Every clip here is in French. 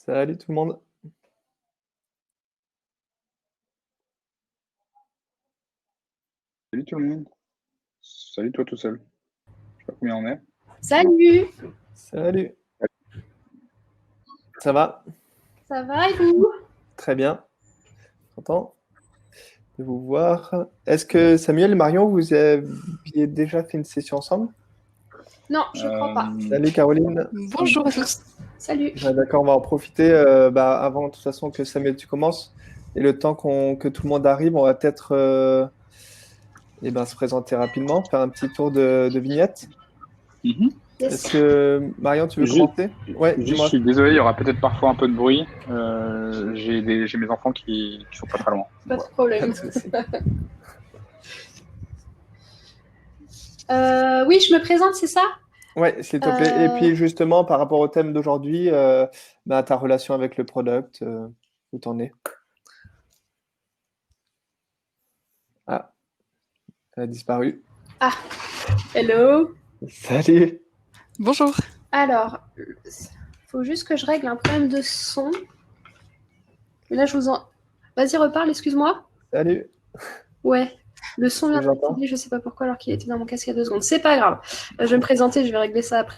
Salut tout le monde. Salut tout le monde. Salut toi tout seul. Je sais pas combien on est. Salut, Salut. Ça va? ça va et vous? Très bien. Content de vous voir. Est-ce que Samuel et Marion, vous aviez déjà fait une session ensemble? Non, je crois pas. Salut Caroline. Bonjour à tous. Salut. Ouais, d'accord, on va en profiter avant de toute façon que Samuel tu commences. Et le temps que tout le monde arrive, on va peut-être se présenter rapidement, faire un petit tour de vignette. Mhm. Yes. Est-ce que Marion, tu veux commencer? Ouais, Juste, je dis-moi. suis désolé, il y aura peut-être parfois un peu de bruit. J'ai mes enfants qui sont pas très loin. Pas de Pas problème. de souci. Oui, je me présente, c'est ça? Ouais, s'il te plaît. Et puis justement, par rapport au thème d'aujourd'hui, ta relation avec le product, où t'en es? Ah, elle a disparu. Hello. Salut. Bonjour. Alors, faut juste que je règle un problème de son. Et là, je vous en... Vas-y, reparle, excuse-moi. Salut. Ouais, le son vient J'entends. d'activer, je sais pas pourquoi, alors qu'il était dans mon casque il y a 2 secondes. C'est pas grave. Je vais me présenter, je vais régler ça après.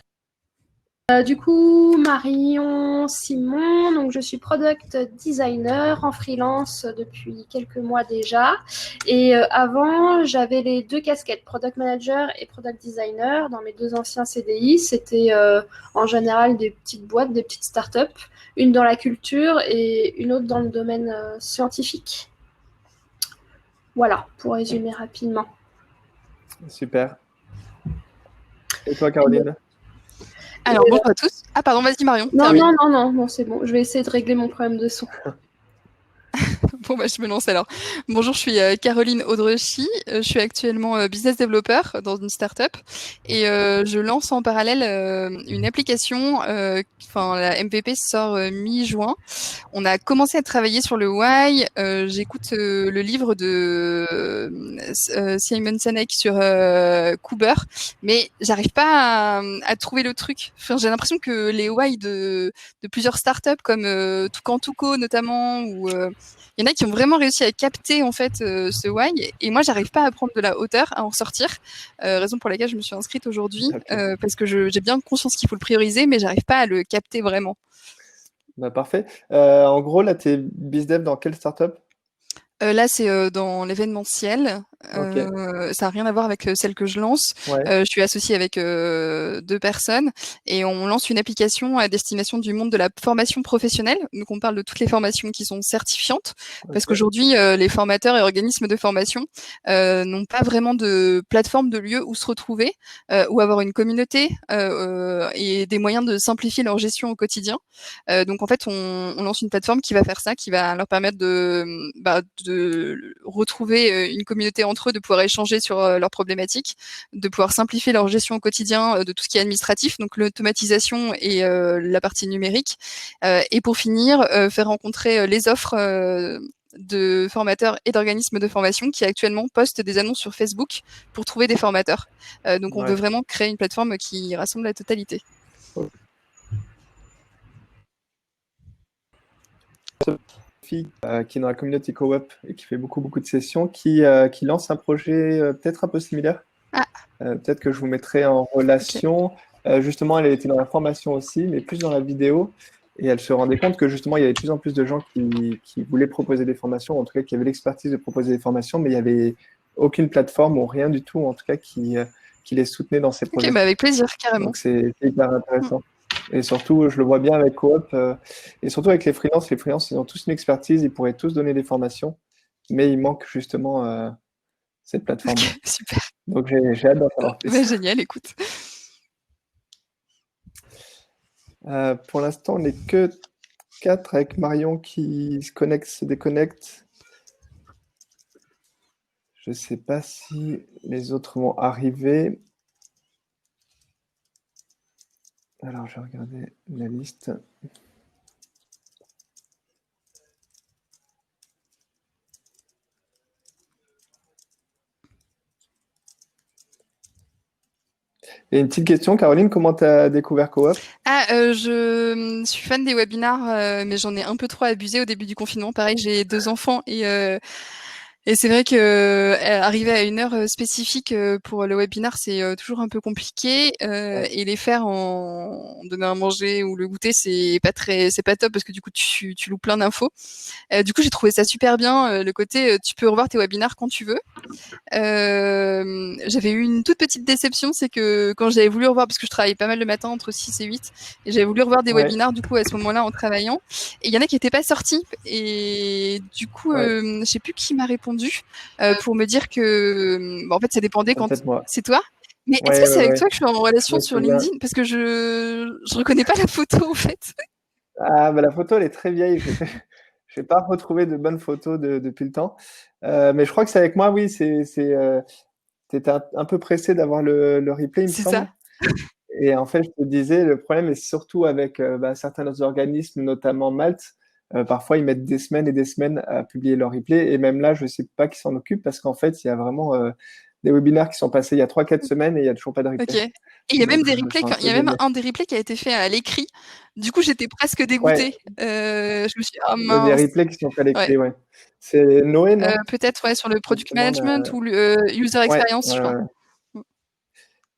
Du coup, Marion Simon, donc je suis product designer en freelance depuis quelques mois déjà. Et avant, j'avais les 2 casquettes, product manager et product designer dans mes 2 anciens CDI. C'était en général des petites boîtes, des petites startups, une dans la culture et une autre dans le domaine scientifique. Voilà, pour résumer rapidement. Super. Et toi, Caroline? Alors, bonjour à tous. Ah, pardon, vas-y Marion. Non, c'est bon. Je vais essayer de régler mon problème de son. Bon, je me lance alors. Bonjour, je suis Caroline Audrechy. Je suis actuellement business developer dans une startup et je lance en parallèle une application. La MVP sort mi-juin. On a commencé à travailler sur le why. J'écoute le livre de Simon Sinek sur Cooper, mais j'arrive pas à trouver le truc. Enfin, j'ai l'impression que les why de plusieurs startups comme Toucan Touco notamment ou il y en a qui ont vraiment réussi à capter en fait ce why, et moi j'arrive pas à prendre de la hauteur, à en sortir. Raison pour laquelle je me suis inscrite aujourd'hui, Okay. parce que j'ai bien conscience qu'il faut le prioriser, mais j'arrive pas à le capter vraiment. Parfait. En gros, là, tu es BizDev dans quelle startup? Là, c'est dans l'événementiel. Ok. Ça n'a rien à voir avec celle que je lance. Ouais. Je suis associée avec 2 personnes et on lance une application à destination du monde de la formation professionnelle. Donc, on parle de toutes les formations qui sont certifiantes, parce Ok. qu'aujourd'hui, les formateurs et organismes de formation n'ont pas vraiment de plateforme, de lieu où se retrouver, ou avoir une communauté et des moyens de simplifier leur gestion au quotidien. Donc, en fait, on lance une plateforme qui va faire ça, qui va leur permettre de retrouver une communauté entre eux, de pouvoir échanger sur leurs problématiques, de pouvoir simplifier leur gestion au quotidien de tout ce qui est administratif, donc l'automatisation et la partie numérique. Et pour finir, faire rencontrer les offres de formateurs et d'organismes de formation qui actuellement postent des annonces sur Facebook pour trouver des formateurs. Donc on veut vraiment créer une plateforme qui rassemble la totalité. Fille qui est dans la communauté co-op et qui fait beaucoup de sessions, qui lance un projet peut-être un peu similaire. Peut-être que je vous mettrai en relation. Okay. Justement, elle était dans la formation aussi, mais plus dans la vidéo. Et elle se rendait compte que justement, il y avait de plus en plus de gens qui voulaient proposer des formations, en tout cas qui avaient l'expertise de proposer des formations, mais il n'y avait aucune plateforme ou rien du tout, en tout cas, qui les soutenait dans ces projets. Ok, avec plaisir, carrément. Donc, c'est hyper intéressant. Et surtout, je le vois bien avec Coop, et surtout avec les freelances. Les freelances, ils ont tous une expertise, ils pourraient tous donner des formations, mais il manque justement cette plateforme. Okay, super. Donc, j'ai hâte d'en savoir plus. Ouais, génial, écoute. Pour l'instant, on n'est que 4 avec Marion qui se connecte, se déconnecte. Je ne sais pas si les autres vont arriver. Alors, je vais regarder la liste. Et une petite question, Caroline, comment tu as découvert Coop? Je suis fan des webinars, mais j'en ai un peu trop abusé au début du confinement. Pareil, j'ai 2 enfants et c'est vrai que arriver à une heure spécifique pour le webinar, c'est toujours un peu compliqué. Et les faire en donner à manger ou le goûter, c'est pas top parce que du coup tu loupes plein d'infos. Du coup, j'ai trouvé ça super bien, le côté tu peux revoir tes webinars quand tu veux. J'avais eu une toute petite déception, c'est que quand j'avais voulu revoir, parce que je travaillais pas mal le matin entre 6 et 8, et j'avais voulu revoir des webinars du coup à ce moment-là en travaillant, et il y en a qui n'étaient pas sortis, et du coup je sais plus qui m'a répondu pour me dire que en fait ça dépendait quand c'est toi. Mais est-ce que c'est avec toi que je suis en relation sur LinkedIn? Parce que je reconnais pas la photo en fait. Ah bah la photo elle est très vieille. Je n'ai pas retrouvé de bonnes photos depuis le temps. Mais je crois que c'est avec moi, oui. Tu étais un peu pressé d'avoir le replay, il me semble. Ça. Et en fait, je te disais, le problème est surtout avec certains autres organismes, notamment Malte. Parfois, ils mettent des semaines et des semaines à publier leur replay. Et même là, je ne sais pas qui s'en occupe parce qu'en fait, il y a vraiment des webinaires qui sont passés il y a 3-4 semaines et il n'y a toujours pas de replay. Okay. Et il y a même des replays, il y a même un des replays qui a été fait à l'écrit. Du coup, j'étais presque dégoûtée. Je me suis dit, oh mince. Il y a des replays qui sont faits à l'écrit, ouais. C'est Noé, non? Peut-être, ouais, sur le product management ou le user experience, je crois.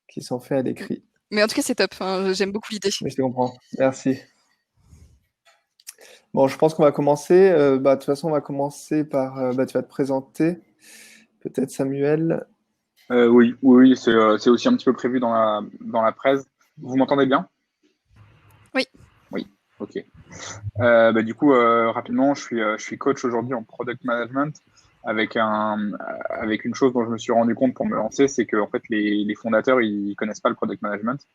Qui sont faits à l'écrit. Mais en tout cas, c'est top. Hein, j'aime beaucoup l'idée. Mais je te comprends. Merci. Bon, je pense qu'on va commencer. De toute façon, on va commencer par. Tu vas te présenter. Peut-être Samuel. Oui, c'est aussi un petit peu prévu dans la presse. Vous m'entendez bien? Oui. Oui, ok. Du coup, rapidement, je suis coach aujourd'hui en product management avec une chose dont je me suis rendu compte pour me lancer, c'est que en fait les fondateurs ils connaissent pas le product management.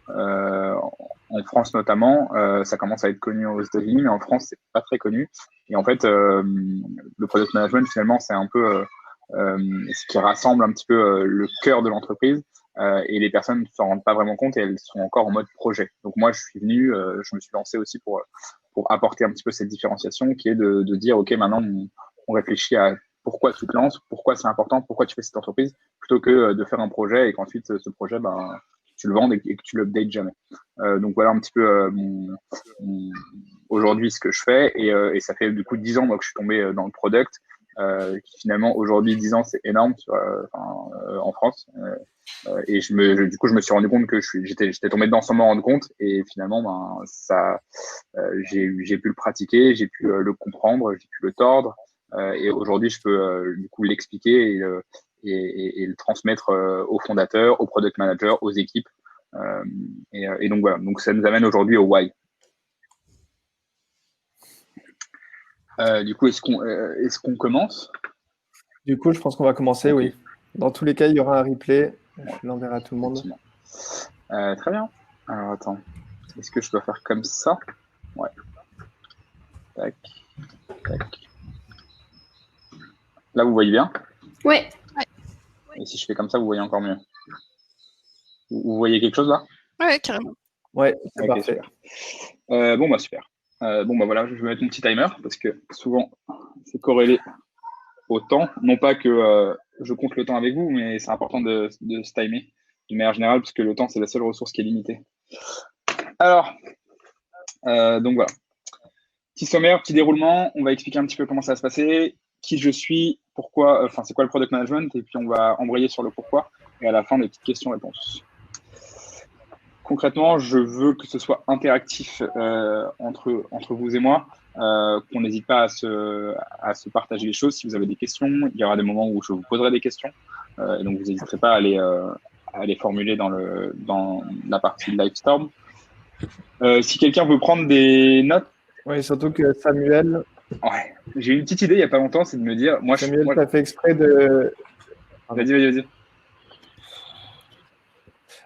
En France notamment, ça commence à être connu aux États-Unis, mais en France c'est pas très connu. Et en fait, le product management finalement c'est un peu ce qui rassemble un petit peu le cœur de l'entreprise. Et les personnes ne s'en rendent pas vraiment compte et elles sont encore en mode projet. Donc moi, je suis venu, je me suis lancé aussi pour apporter un petit peu cette différenciation qui est de dire, OK, maintenant, on réfléchit à pourquoi tu te lances, pourquoi c'est important, pourquoi tu fais cette entreprise, plutôt que de faire un projet et qu'ensuite, ce projet, tu le vendes et que tu l'updates jamais. Donc voilà un petit peu aujourd'hui ce que je fais. Et ça fait du coup 10 ans moi, que je suis tombé dans le product. Qui finalement aujourd'hui 10 ans c'est énorme en France et du coup je me suis rendu compte que j'étais tombé dedans sans me rendre compte et finalement j'ai pu le pratiquer, j'ai pu le comprendre, j'ai pu le tordre et aujourd'hui je peux du coup l'expliquer et le transmettre aux fondateurs, aux product managers, aux équipes et donc voilà, donc ça nous amène aujourd'hui au why. Du coup, est-ce qu'on commence? Du coup, je pense qu'on va commencer, okay. Oui. Dans tous les cas, il y aura un replay. Je l'enverrai à tout le monde. Très bien. Alors, attends. Est-ce que je dois faire comme ça? Ouais. Tac. Tac. Là, vous voyez bien? Ouais. Et si je fais comme ça, vous voyez encore mieux? Vous voyez quelque chose là? Ouais, carrément. Ouais, c'est parfait. Super. Super. Voilà, je vais mettre mon petit timer parce que souvent c'est corrélé au temps. Non pas que je compte le temps avec vous, mais c'est important de se timer de manière générale parce que le temps c'est la seule ressource qui est limitée. Alors, donc voilà. Petit sommaire, petit déroulement. On va expliquer un petit peu comment ça va se passer, qui je suis, pourquoi, c'est quoi le product management, et puis on va embrayer sur le pourquoi. Et à la fin, des petites questions-réponses. Concrètement, je veux que ce soit interactif entre vous et moi, qu'on n'hésite pas à se partager les choses. Si vous avez des questions, il y aura des moments où je vous poserai des questions. Et donc, vous n'hésiterez pas à les formuler dans la partie Livestorm. Si quelqu'un veut prendre des notes. Oui, surtout que Samuel. Ouais, j'ai eu une petite idée il n'y a pas longtemps, c'est de me dire. Samuel, tu as fait exprès de. Vas-y.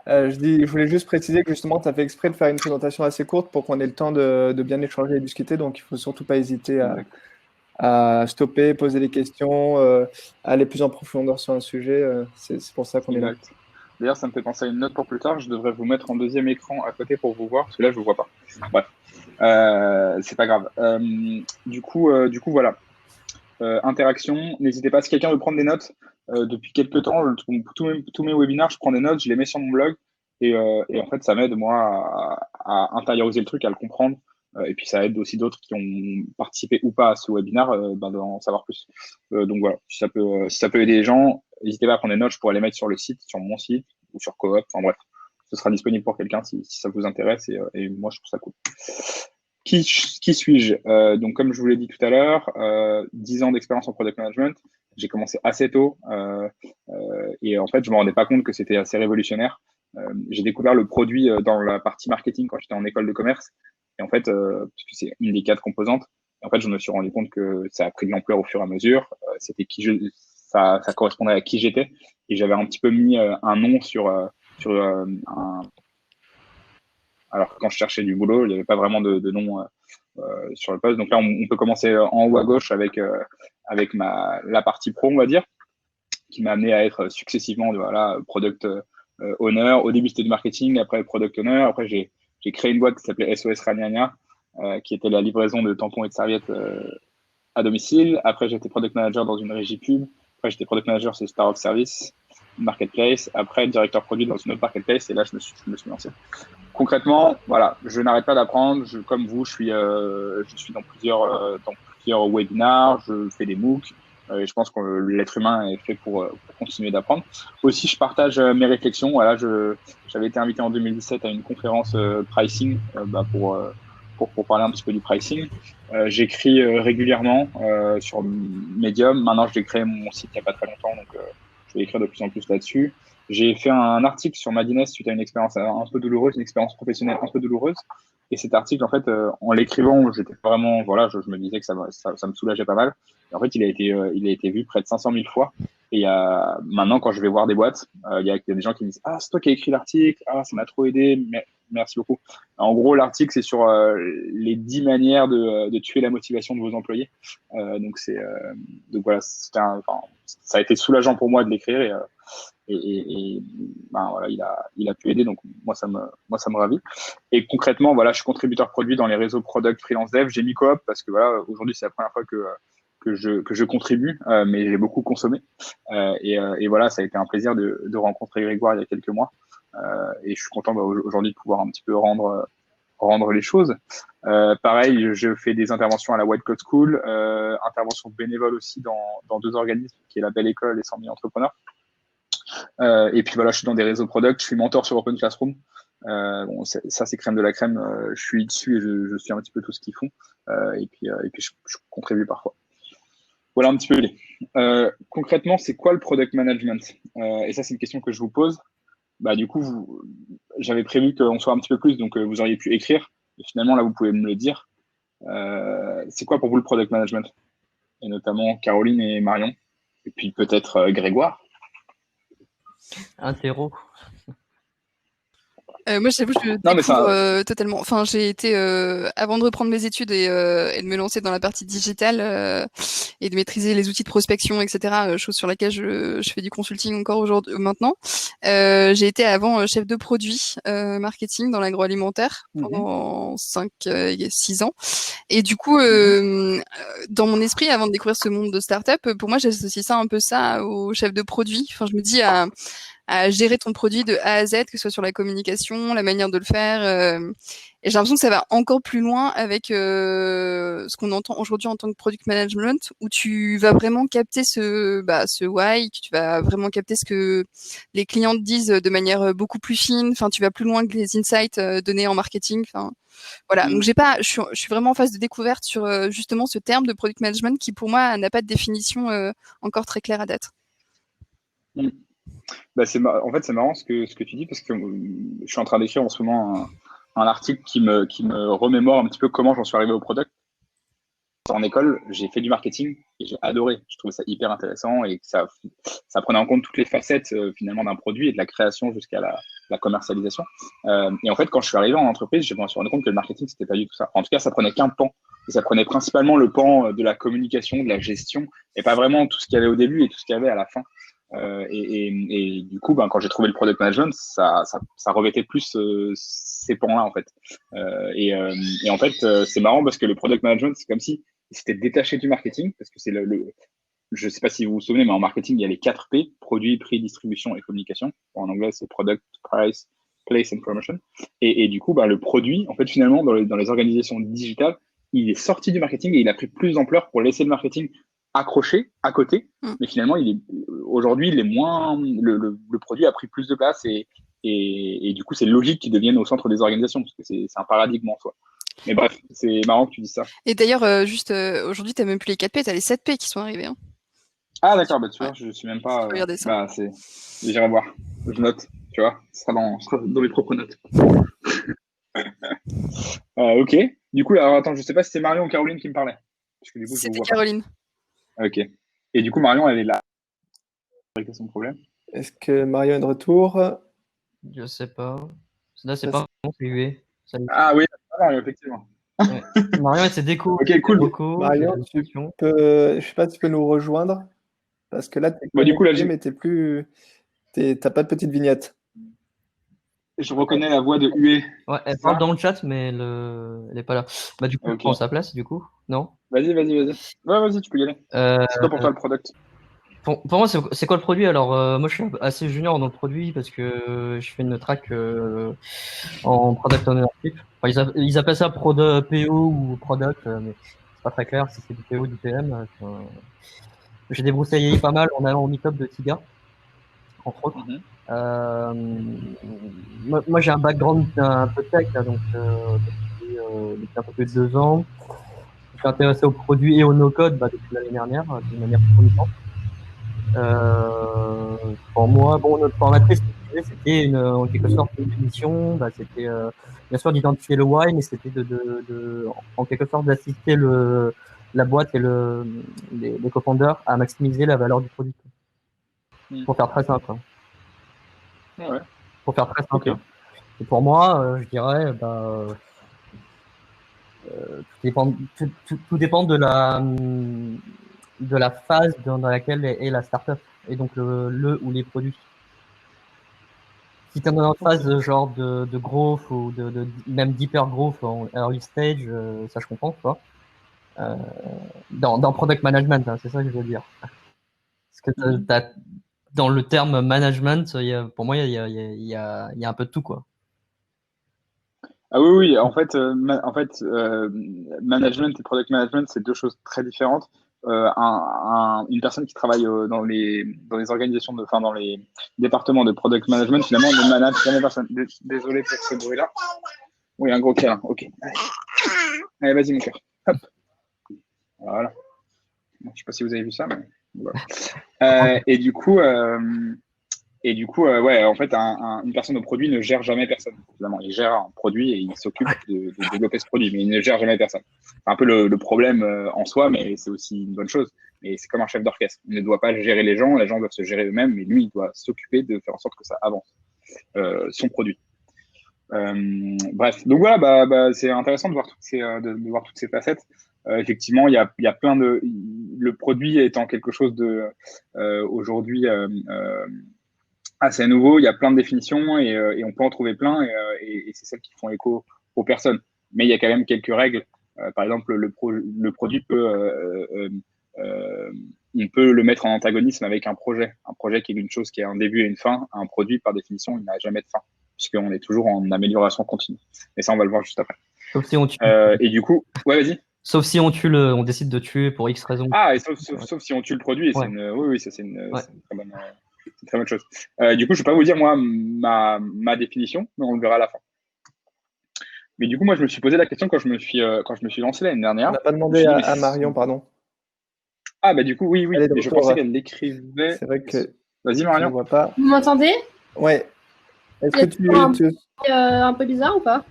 Je voulais juste préciser que justement, tu as fait exprès de faire une présentation assez courte pour qu'on ait le temps de bien échanger et discuter. Donc, il ne faut surtout pas hésiter à stopper, poser des questions, aller plus en profondeur sur un sujet. C'est pour ça qu'on est là. D'ailleurs, ça me fait penser à une note pour plus tard. Je devrais vous mettre en deuxième écran à côté pour vous voir, parce que là, je ne vous vois pas. Bref, c'est pas grave. Du coup, voilà. Interaction. N'hésitez pas, si quelqu'un veut prendre des notes. Depuis quelques temps, tous mes webinaires, je prends des notes, je les mets sur mon blog. Et en fait, ça m'aide, moi, à intérioriser le truc, à le comprendre. Et puis, ça aide aussi d'autres qui ont participé ou pas à ce webinaire d'en savoir plus. Donc voilà, si ça peut aider les gens, n'hésitez pas à prendre des notes. Je pourrais les mettre sur le site, sur mon site ou sur Coop. Enfin bref, ce sera disponible pour quelqu'un si ça vous intéresse. Et moi, je trouve ça cool. Qui suis-je? Donc, comme je vous l'ai dit tout à l'heure, 10 ans d'expérience en product management. J'ai commencé assez tôt et en fait, je me rendais pas compte que c'était assez révolutionnaire. J'ai découvert le produit dans la partie marketing quand j'étais en école de commerce. Et en fait, puisque c'est une des 4 composantes, en fait, je me suis rendu compte que ça a pris de l'ampleur au fur et à mesure. C'était ça correspondait à qui j'étais. Et j'avais un petit peu mis un nom sur un. Alors, quand je cherchais du boulot, il n'y avait pas vraiment de nom sur le poste. Donc là, on peut commencer en haut à gauche avec la partie pro, on va dire, qui m'a amené à être successivement voilà, product owner. Au début, c'était du marketing, après product owner. Après, j'ai créé une boîte qui s'appelait SOS Raniania, qui était la livraison de tampons et de serviettes à domicile. Après, j'étais product manager dans une régie pub. Après, j'étais product manager sur Star of Service, Marketplace. Après, directeur produit dans une autre marketplace. Et là, je me suis lancé. Concrètement, voilà, je n'arrête pas d'apprendre. Comme vous, je suis dans plusieurs webinars. Je fais des MOOC. Et je pense que l'être humain est fait pour continuer d'apprendre. Aussi, je partage mes réflexions. Voilà, j'avais été invité en 2017 à une conférence pricing pour parler un petit peu du pricing. J'écris régulièrement sur Medium. Maintenant, j'ai créé mon site il n'y a pas très longtemps, donc je vais écrire de plus en plus là-dessus. J'ai fait un article sur Madness suite à une expérience un peu douloureuse, une expérience professionnelle un peu douloureuse. Et cet article, en fait, en l'écrivant, j'étais vraiment, voilà, je me disais que ça me soulageait pas mal. Et en fait, il a été vu près de 500 000 fois. Et maintenant, quand je vais voir des boîtes, il y a des gens qui me disent, ah, c'est toi qui as écrit l'article, ah, ça m'a trop aidé, merci beaucoup. En gros, l'article, c'est sur les 10 manières de tuer la motivation de vos employés. Donc voilà, ça a été soulageant pour moi de l'écrire et ben voilà, il a pu aider, donc moi ça me ravit. Et concrètement, voilà, je suis contributeur produit dans les réseaux product freelance dev. J'ai mis Coop parce que voilà, aujourd'hui c'est la première fois que je contribue, mais j'ai beaucoup consommé. Et voilà, ça a été un plaisir de rencontrer Grégoire il y a quelques mois. Et je suis content aujourd'hui de pouvoir un petit peu rendre les choses. Pareil, je fais des interventions à la White Code School, interventions bénévoles aussi dans 2 organismes, qui est la Belle École et 100 000 entrepreneurs. Et puis voilà, je suis dans des réseaux product, je suis mentor sur Open Classroom. Bon, ça c'est crème de la crème. Je suis dessus et je suis un petit peu tout ce qu'ils font. Et puis je contribue parfois. Voilà un petit peu les. Concrètement, c'est quoi le product management? Et ça, c'est une question que je vous pose. Bah, du coup, j'avais prévu qu'on soit un petit peu plus, donc vous auriez pu écrire. Et finalement, là, vous pouvez me le dire. C'est quoi pour vous le product management? Et notamment Caroline et Marion. Et puis peut-être Grégoire. Un terreau. Moi, j'avoue, je découvre totalement. Enfin, j'ai été avant de reprendre mes études et de me lancer dans la partie digitale et de maîtriser les outils de prospection, etc. Chose sur laquelle je fais du consulting encore aujourd'hui, maintenant. J'ai été avant chef de produit marketing dans l'agroalimentaire pendant 5-6 ans. Et du coup, dans mon esprit, avant de découvrir ce monde de start-up, pour moi, j'associe ça au chef de produit. Enfin, je me dis à gérer ton produit de A à Z, que ce soit sur la communication, la manière de le faire. Et j'ai l'impression que ça va encore plus loin avec ce qu'on entend aujourd'hui en tant que product management, où tu vas vraiment capter ce why, que tu vas vraiment capter ce que les clients te disent de manière beaucoup plus fine. Enfin, tu vas plus loin que les insights donnés en marketing. Enfin, voilà. Donc je suis vraiment en phase de découverte sur justement ce terme de product management qui pour moi n'a pas de définition encore très claire à date. Bah, en fait, c'est marrant ce que tu dis parce que je suis en train d'écrire en ce moment un article qui me remémore un petit peu comment j'en suis arrivé au product. En école, j'ai fait du marketing et j'ai adoré. Je trouvais ça hyper intéressant et que ça prenait en compte toutes les facettes finalement d'un produit et de la création jusqu'à la commercialisation. Et en fait, quand je suis arrivé en entreprise, je me suis rendu compte que le marketing, c'était pas du tout ça. En tout cas, ça prenait qu'un pan. Et ça prenait principalement le pan de la communication, de la gestion et pas vraiment tout ce qu'il y avait au début et tout ce qu'il y avait à la fin. Et du coup, quand j'ai trouvé le product management, ça revêtait plus ces pans-là en fait. Et en fait, c'est marrant parce que le product management, c'est comme si c'était détaché du marketing parce que c'est je sais pas si vous vous souvenez, mais en marketing, il y a les 4 P, produit, prix, distribution et communication. En anglais, c'est product, price, place and promotion. Et du coup, le produit, en fait, finalement, dans les organisations digitales, il est sorti du marketing et il a pris plus d'ampleur pour laisser le marketing accroché à côté. Mais finalement, aujourd'hui, le produit a pris plus de place et du coup, c'est logique qu'il devienne au centre des organisations parce que c'est un paradigme en soi. Mais bref, c'est marrant que tu dises ça. Et d'ailleurs, aujourd'hui, tu n'as même plus les 4P, tu as les 7P qui sont arrivés. Hein. Ah d'accord, tu vois, je suis même pas... Regardez ça. J'irai voir, je note, tu vois, ce sera dans mes propres notes. Ok, du coup, alors attends, je sais pas si c'est Marion ou Caroline qui me parlait. C'était Caroline. Ok, et du coup, Marion, elle est là. Quel est son problème? Est-ce que Marion est de retour? Je sais pas. Là, c'est pas bon, c'est UA. Ah oui, Marion, effectivement. Ouais. Marion, c'est déco. Ok, cool. Marion, je sais pas si tu peux nous rejoindre parce que là, tu es connecté, mais t'as pas de petite vignette. Je reconnais la voix de Hué. Ouais, elle parle dans le chat, mais elle est pas là. Du coup, prends sa place, du coup, non? Vas-y. Ouais, vas-y, tu peux y aller. C'est quoi pour toi le product? Pour moi, c'est quoi le produit? Alors, moi, je suis assez junior dans le produit parce que je fais une track en product ownership. Enfin, ils appellent ça PO ou product, mais c'est pas très clair si c'est du PO ou du PM. J'ai débroussaillé pas mal en allant au meet-up de Tiga, entre autres. Moi, j'ai un background un peu tech, là, donc depuis un peu plus de 2 ans. Je suis intéressé aux produits et au no-code depuis l'année dernière, de manière concomitante. Pour moi, notre formatrice, c'était en quelque sorte une mission. C'était bien sûr d'identifier le why, mais c'était en quelque sorte d'assister la boîte et les co-founders à maximiser la valeur du produit. Pour faire très simple. Ouais. Pour faire très simple. Okay. Et pour moi, je dirais, tout dépend de la phase dans laquelle est la startup et donc le ou les produits. Si tu es dans une phase genre de growth ou même d'hyper growth en early stage, ça je comprends, quoi. Dans product management, hein, c'est ça que je veux dire. Parce que dans le terme management, pour moi, il y a un peu de tout, quoi. Ah oui, en fait, management et product management, c'est deux choses très différentes. Une personne qui travaille dans les organisations, dans les départements de product management, finalement, ne manage jamais personne. Désolé pour ce bruit-là. Oui, un gros câlin, ok. Allez, vas-y, mon cœur. Hop. Voilà. Je ne sais pas si vous avez vu ça, mais voilà. Et du coup, en fait, une personne au produit ne gère jamais personne. Évidemment, il gère un produit et il s'occupe de développer ce produit, mais il ne gère jamais personne. C'est un peu le problème en soi, mais c'est aussi une bonne chose. Et c'est comme un chef d'orchestre. Il ne doit pas gérer les gens doivent se gérer eux-mêmes, mais lui, il doit s'occuper de faire en sorte que ça avance, son produit. Bref, donc voilà, c'est intéressant de voir toutes ces facettes. Effectivement, il y a plein de... Le produit étant quelque chose de aujourd'hui... assez nouveau, il y a plein de définitions et on peut en trouver plein et c'est celles qui font écho aux personnes. Mais il y a quand même quelques règles. Par exemple, le produit on peut le mettre en antagonisme avec un projet. Un projet qui est une chose qui a un début et une fin. Un produit, par définition, il n'a jamais de fin puisqu'on est toujours en amélioration continue. Et ça, on va le voir juste après. Sauf si on tue. Et du coup, ouais, vas-y. Sauf si on décide de tuer pour X raison. Ah, et sauf si on tue le produit. Et oui, ça c'est une très bonne... C'est une très bonne chose. Du coup, je ne vais pas vous dire, moi, ma définition, mais on le verra à la fin. Mais du coup, moi, je me suis posé la question quand je me suis lancé l'année dernière. On n'a pas demandé à Marion, pardon. Ah, du coup, oui. Mais je pensais qu'elle l'écrivait. C'est vrai que... Vas-y, Marion. Je ne vois pas. Vous m'entendez? Ouais. Est-ce que tu... un peu bizarre ou pas?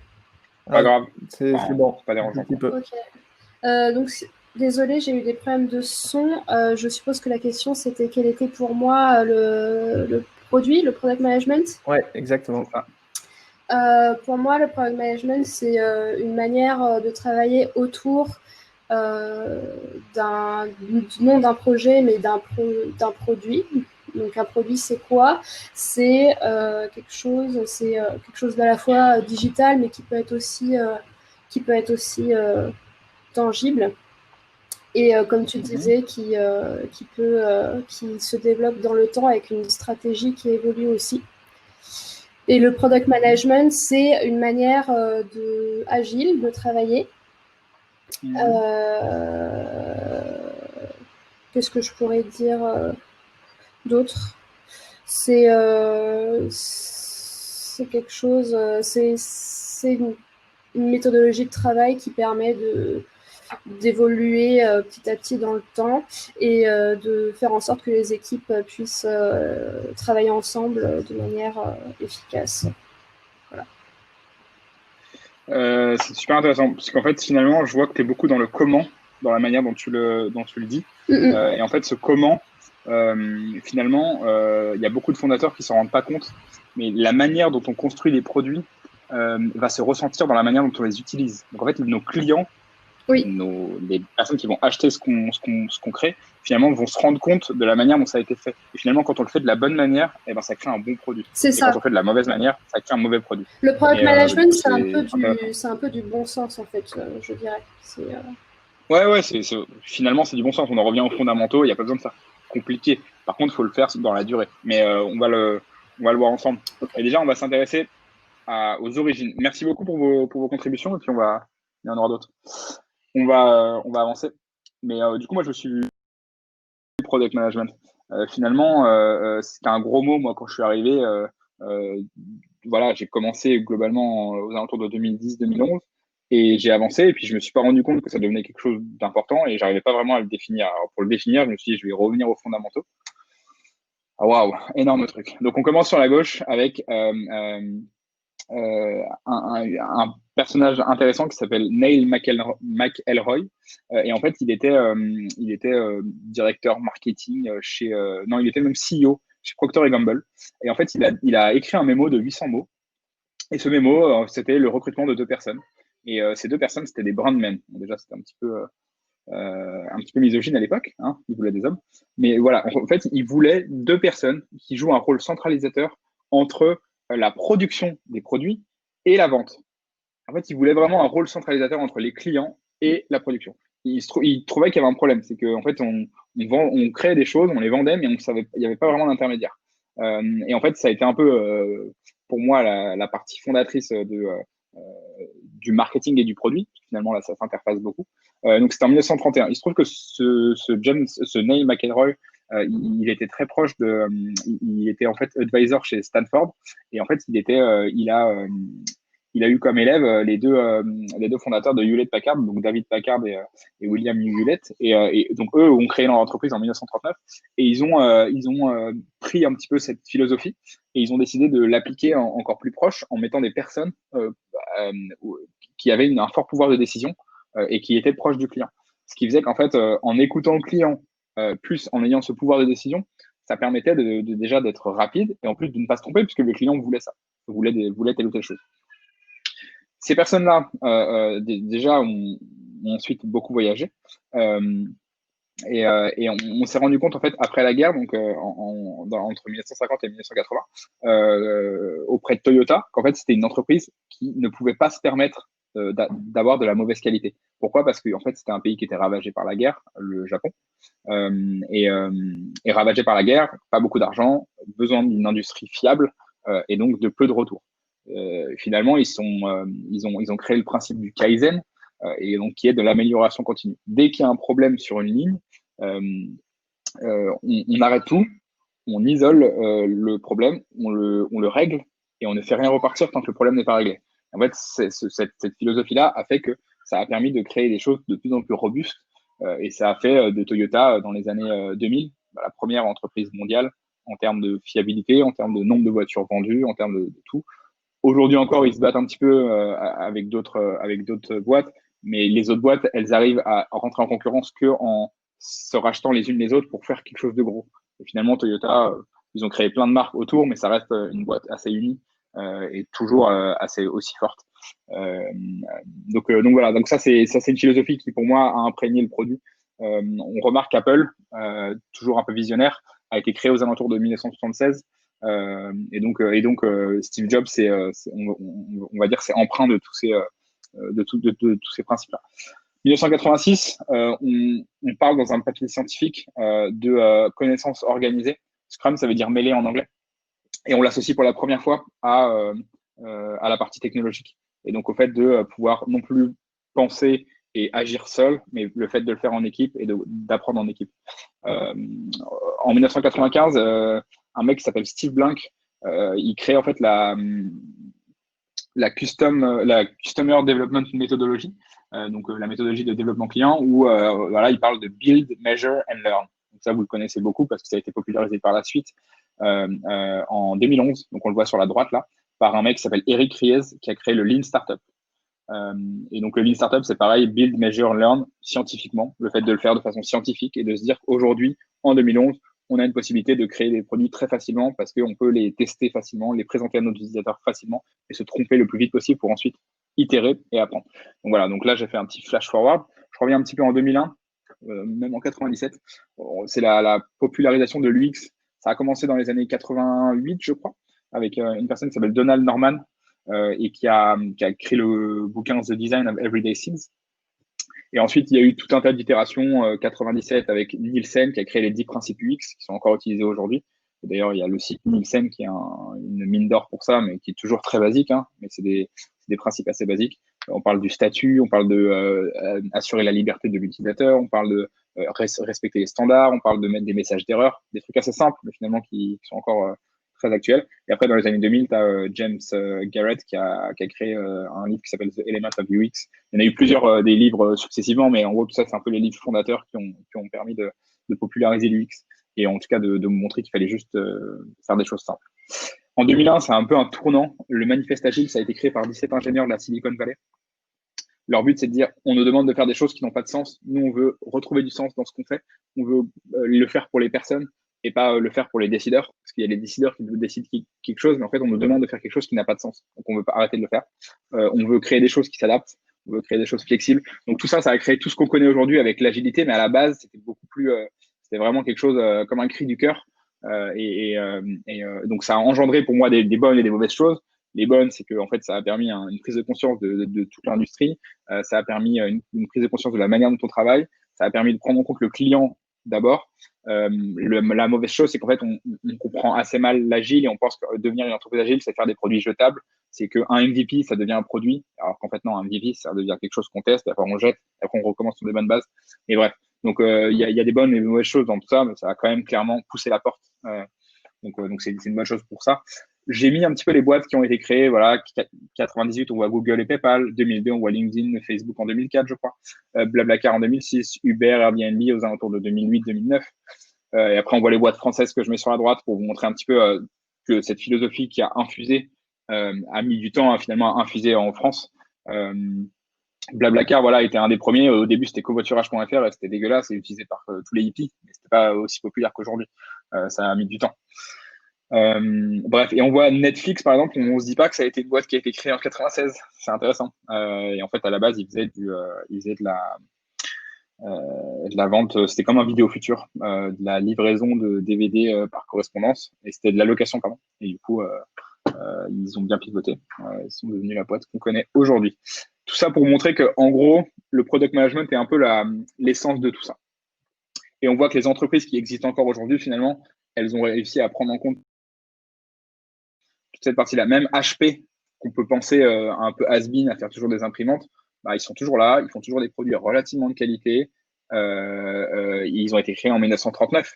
Pas grave. C'est bon. C'est pas dérangeant. Ok. Donc... Désolée, j'ai eu des problèmes de son. Je suppose que la question, c'était quel était pour moi le produit, le product management. Oui, exactement. Pour moi, le product management, c'est une manière de travailler autour non d'un projet, mais d'un produit. Donc, un produit, c'est quoi? C'est quelque chose d'à la fois digital, mais qui peut être aussi tangible. Et comme tu disais, qui se développe dans le temps avec une stratégie qui évolue aussi. Et le product management, c'est une manière agile de travailler. Qu'est-ce que je pourrais dire d'autre? C'est quelque chose, c'est une méthodologie de travail qui permet d'évoluer petit à petit dans le temps et de faire en sorte que les équipes puissent travailler ensemble de manière efficace. Voilà. C'est super intéressant parce qu'en fait, finalement, je vois que tu es beaucoup dans le comment, dans la manière dont tu le dis. Et en fait, ce comment, finalement, il y a beaucoup de fondateurs qui ne s'en rendent pas compte, mais la manière dont on construit les produits va se ressentir dans la manière dont on les utilise. Donc, en fait, nos clients, les personnes qui vont acheter ce qu'on crée, finalement, vont se rendre compte de la manière dont ça a été fait. Et finalement, quand on le fait de la bonne manière, eh ben, ça crée un bon produit. C'est ça. Quand on le fait de la mauvaise manière, ça crée un mauvais produit. Le product management, c'est un peu du bon sens, en fait, je dirais. Ouais, finalement, c'est du bon sens. On en revient aux fondamentaux. Il n'y a pas besoin de faire compliqué. Par contre, il faut le faire dans la durée. Mais on va le voir ensemble. Et déjà, on va s'intéresser aux origines. Merci beaucoup pour vos contributions. Et puis, il y en aura d'autres. On va avancer. Mais du coup, moi, je suis product management. Finalement, c'était un gros mot, moi, quand je suis arrivé. Voilà, j'ai commencé globalement aux alentours de 2010-2011. Et j'ai avancé, et puis je me suis pas rendu compte que ça devenait quelque chose d'important, et j'arrivais pas vraiment à le définir. Alors pour le définir, je me suis dit, je vais revenir aux fondamentaux. Ah, waouh, énorme truc. Donc on commence sur la gauche avec un personnage intéressant qui s'appelle Neil McElroy. Et en fait, il était directeur marketing chez... non, il était même CEO chez Procter & Gamble. Et en fait, il a écrit un mémo de 800 mots. Et ce mémo, c'était le recrutement de 2 personnes. Et ces 2 personnes, c'était des brandmen. Bon, déjà, c'était un petit peu misogyne à l'époque. Hein, ils voulaient des hommes. Mais voilà, en fait, ils voulaient 2 personnes qui jouent un rôle centralisateur entre la production des produits et la vente. En fait, ils voulaient vraiment un rôle centralisateur entre les clients et la production. Ils trouvaient qu'il y avait un problème. C'est qu'en fait, on créait des choses, on les vendait, mais il n'y avait pas vraiment d'intermédiaire. Et en fait, ça a été un peu, pour moi, la partie fondatrice du marketing et du produit. Finalement, là, ça s'interface beaucoup. Donc, c'était en 1931. Il se trouve que ce Neil McElroy, il était très proche il était en fait advisor chez Stanford. Et en fait, il a eu comme élèves les deux fondateurs de Hewlett-Packard, donc David Packard et William Hewlett. Et donc, eux ont créé leur entreprise en 1939. Et ils ont pris un petit peu cette philosophie et ils ont décidé de l'appliquer encore plus proche en mettant des personnes qui avaient un fort pouvoir de décision et qui étaient proches du client. Ce qui faisait qu'en fait, en écoutant le client, plus en ayant ce pouvoir de décision, ça permettait déjà d'être rapide et en plus de ne pas se tromper puisque le client voulait ça, voulait telle ou telle chose. Ces personnes-là, déjà, ont ensuite beaucoup voyagé. Et on s'est rendu compte, en fait, après la guerre, donc entre 1950 et 1980, auprès de Toyota, qu'en fait, c'était une entreprise qui ne pouvait pas se permettre d'avoir de la mauvaise qualité. Pourquoi? Parce qu'en fait, c'était un pays qui était ravagé par la guerre, le Japon, et ravagé par la guerre, pas beaucoup d'argent, besoin d'une industrie fiable, et donc de peu de retour. Finalement, ils ont créé le principe du Kaizen, et donc qui est de l'amélioration continue. Dès qu'il y a un problème sur une ligne, on arrête tout, on isole le problème, on le règle et on ne fait rien repartir tant que le problème n'est pas réglé. En fait, cette philosophie-là a fait que ça a permis de créer des choses de plus en plus robustes et ça a fait de Toyota dans les années 2000 la première entreprise mondiale en termes de fiabilité, en termes de nombre de voitures vendues, en termes de tout. Aujourd'hui encore, ils se battent un petit peu avec d'autres boîtes, mais les autres boîtes, elles arrivent à rentrer en concurrence qu'en se rachetant les unes les autres pour faire quelque chose de gros. Et finalement, Toyota, ils ont créé plein de marques autour, mais ça reste une boîte assez unie et toujours assez aussi forte. Donc voilà, donc ça c'est une philosophie qui pour moi a imprégné le produit. On remarque qu'Apple, toujours un peu visionnaire, a été créé aux alentours de 1976. Et donc Steve Jobs, on va dire, c'est empreint de tous ces principes-là. 1986, on parle dans un papier scientifique de connaissances organisées. Scrum, ça veut dire mêlée en anglais. Et on l'associe pour la première fois à la partie technologique. Et donc au fait de pouvoir non plus penser et agir seul, mais le fait de le faire en équipe et d'apprendre en équipe. En 1995, un mec qui s'appelle Steve Blank, il crée en fait la Customer Development Methodology, donc la méthodologie de développement client, où voilà, il parle de Build, Measure and Learn. Donc ça, vous le connaissez beaucoup parce que ça a été popularisé par la suite en 2011. Donc on le voit sur la droite là, par un mec qui s'appelle Eric Ries, qui a créé le Lean Startup. Et donc le Lean Startup, c'est pareil, Build, Measure, Learn scientifiquement, le fait de le faire de façon scientifique et de se dire qu'aujourd'hui, en 2011, on a une possibilité de créer des produits très facilement parce qu'on peut les tester facilement, les présenter à nos utilisateurs facilement et se tromper le plus vite possible pour ensuite itérer et apprendre. Donc voilà, donc là j'ai fait un petit flash forward. Je reviens un petit peu en 2001, même en 97. C'est la popularisation de l'UX. Ça a commencé dans les années 88, je crois, avec une personne qui s'appelle Donald Norman et qui a créé le bouquin The Design of Everyday Things. Et ensuite, il y a eu tout un tas d'itérations, 97 avec Nielsen qui a créé les 10 principes UX qui sont encore utilisés aujourd'hui. D'ailleurs, il y a le site Nielsen qui est une mine d'or pour ça, mais qui est toujours très basique, hein, mais c'est des principes assez basiques. On parle du statut, on parle de assurer la liberté de l'utilisateur, on parle de respecter les standards, on parle de mettre des messages d'erreur, des trucs assez simples, mais finalement qui sont encore très actuels. Et après, dans les années 2000, tu as James Garrett qui a créé un livre qui s'appelle The Element of UX. Il y en a eu plusieurs des livres successivement, mais en gros, tout ça, c'est un peu les livres fondateurs qui ont permis de populariser l'UX et en tout cas de montrer qu'il fallait juste faire des choses simples. En 2001, c'est un peu un tournant. Le manifeste agile, ça a été créé par 17 ingénieurs de la Silicon Valley. Leur but, c'est de dire, on nous demande de faire des choses qui n'ont pas de sens. Nous, on veut retrouver du sens dans ce qu'on fait. On veut le faire pour les personnes et pas le faire pour les décideurs. Parce qu'il y a les décideurs qui décident quelque chose, mais en fait, on nous demande de faire quelque chose qui n'a pas de sens. Donc, on veut pas arrêter de le faire. On veut créer des choses qui s'adaptent. On veut créer des choses flexibles. Donc, tout ça, ça a créé tout ce qu'on connaît aujourd'hui avec l'agilité, mais à la base, c'était beaucoup plus, c'était vraiment quelque chose comme un cri du cœur. Donc, ça a engendré pour moi des bonnes et des mauvaises choses. Les bonnes, c'est que en fait, ça a permis une prise de conscience de toute l'industrie. Ça a permis une prise de conscience de la manière dont on travaille. Ça a permis de prendre en compte le client d'abord. La mauvaise chose, c'est qu'en fait, on comprend assez mal l'agile et on pense que devenir une entreprise agile, c'est faire des produits jetables. C'est qu'un MVP, ça devient un produit. Alors qu'en fait, non, un MVP, ça devient quelque chose qu'on teste, et après on jette, et après on recommence sur des bonnes bases. Et bref. Donc, il y a des bonnes et des mauvaises choses dans tout ça, mais ça a quand même clairement poussé la porte. Donc c'est une bonne chose pour ça. J'ai mis un petit peu les boîtes qui ont été créées. Voilà, 98, on voit Google et PayPal. 2002, on voit LinkedIn, Facebook en 2004, je crois. Blablacar en 2006, Uber, Airbnb aux alentours de 2008-2009. Et après, on voit les boîtes françaises que je mets sur la droite pour vous montrer un petit peu que cette philosophie qui a infusé, a mis du temps finalement à infuser en France. Blablacar, voilà, était un des premiers. Au début, c'était covoiturage.fr et c'était dégueulasse et utilisé par tous les hippies, mais c'était pas aussi populaire qu'aujourd'hui. Ça a mis du temps. Bref, et on voit Netflix, par exemple, on se dit pas que ça a été une boîte qui a été créée en 96. C'est intéressant. Et en fait, à la base, ils faisaient de la vente. C'était comme un vidéo futur, de la livraison de DVD par correspondance, et c'était de la location, pardon. Et du coup, ils ont bien pivoté. Ils sont devenus la boîte qu'on connaît aujourd'hui. Tout ça pour montrer que, en gros, le product management est un peu l'essence de tout ça. Et on voit que les entreprises qui existent encore aujourd'hui, finalement, elles ont réussi à prendre en compte toute cette partie-là. Même HP, qu'on peut penser un peu has-been à faire toujours des imprimantes, bah, ils sont toujours là, ils font toujours des produits relativement de qualité. Ils ont été créés en 1939.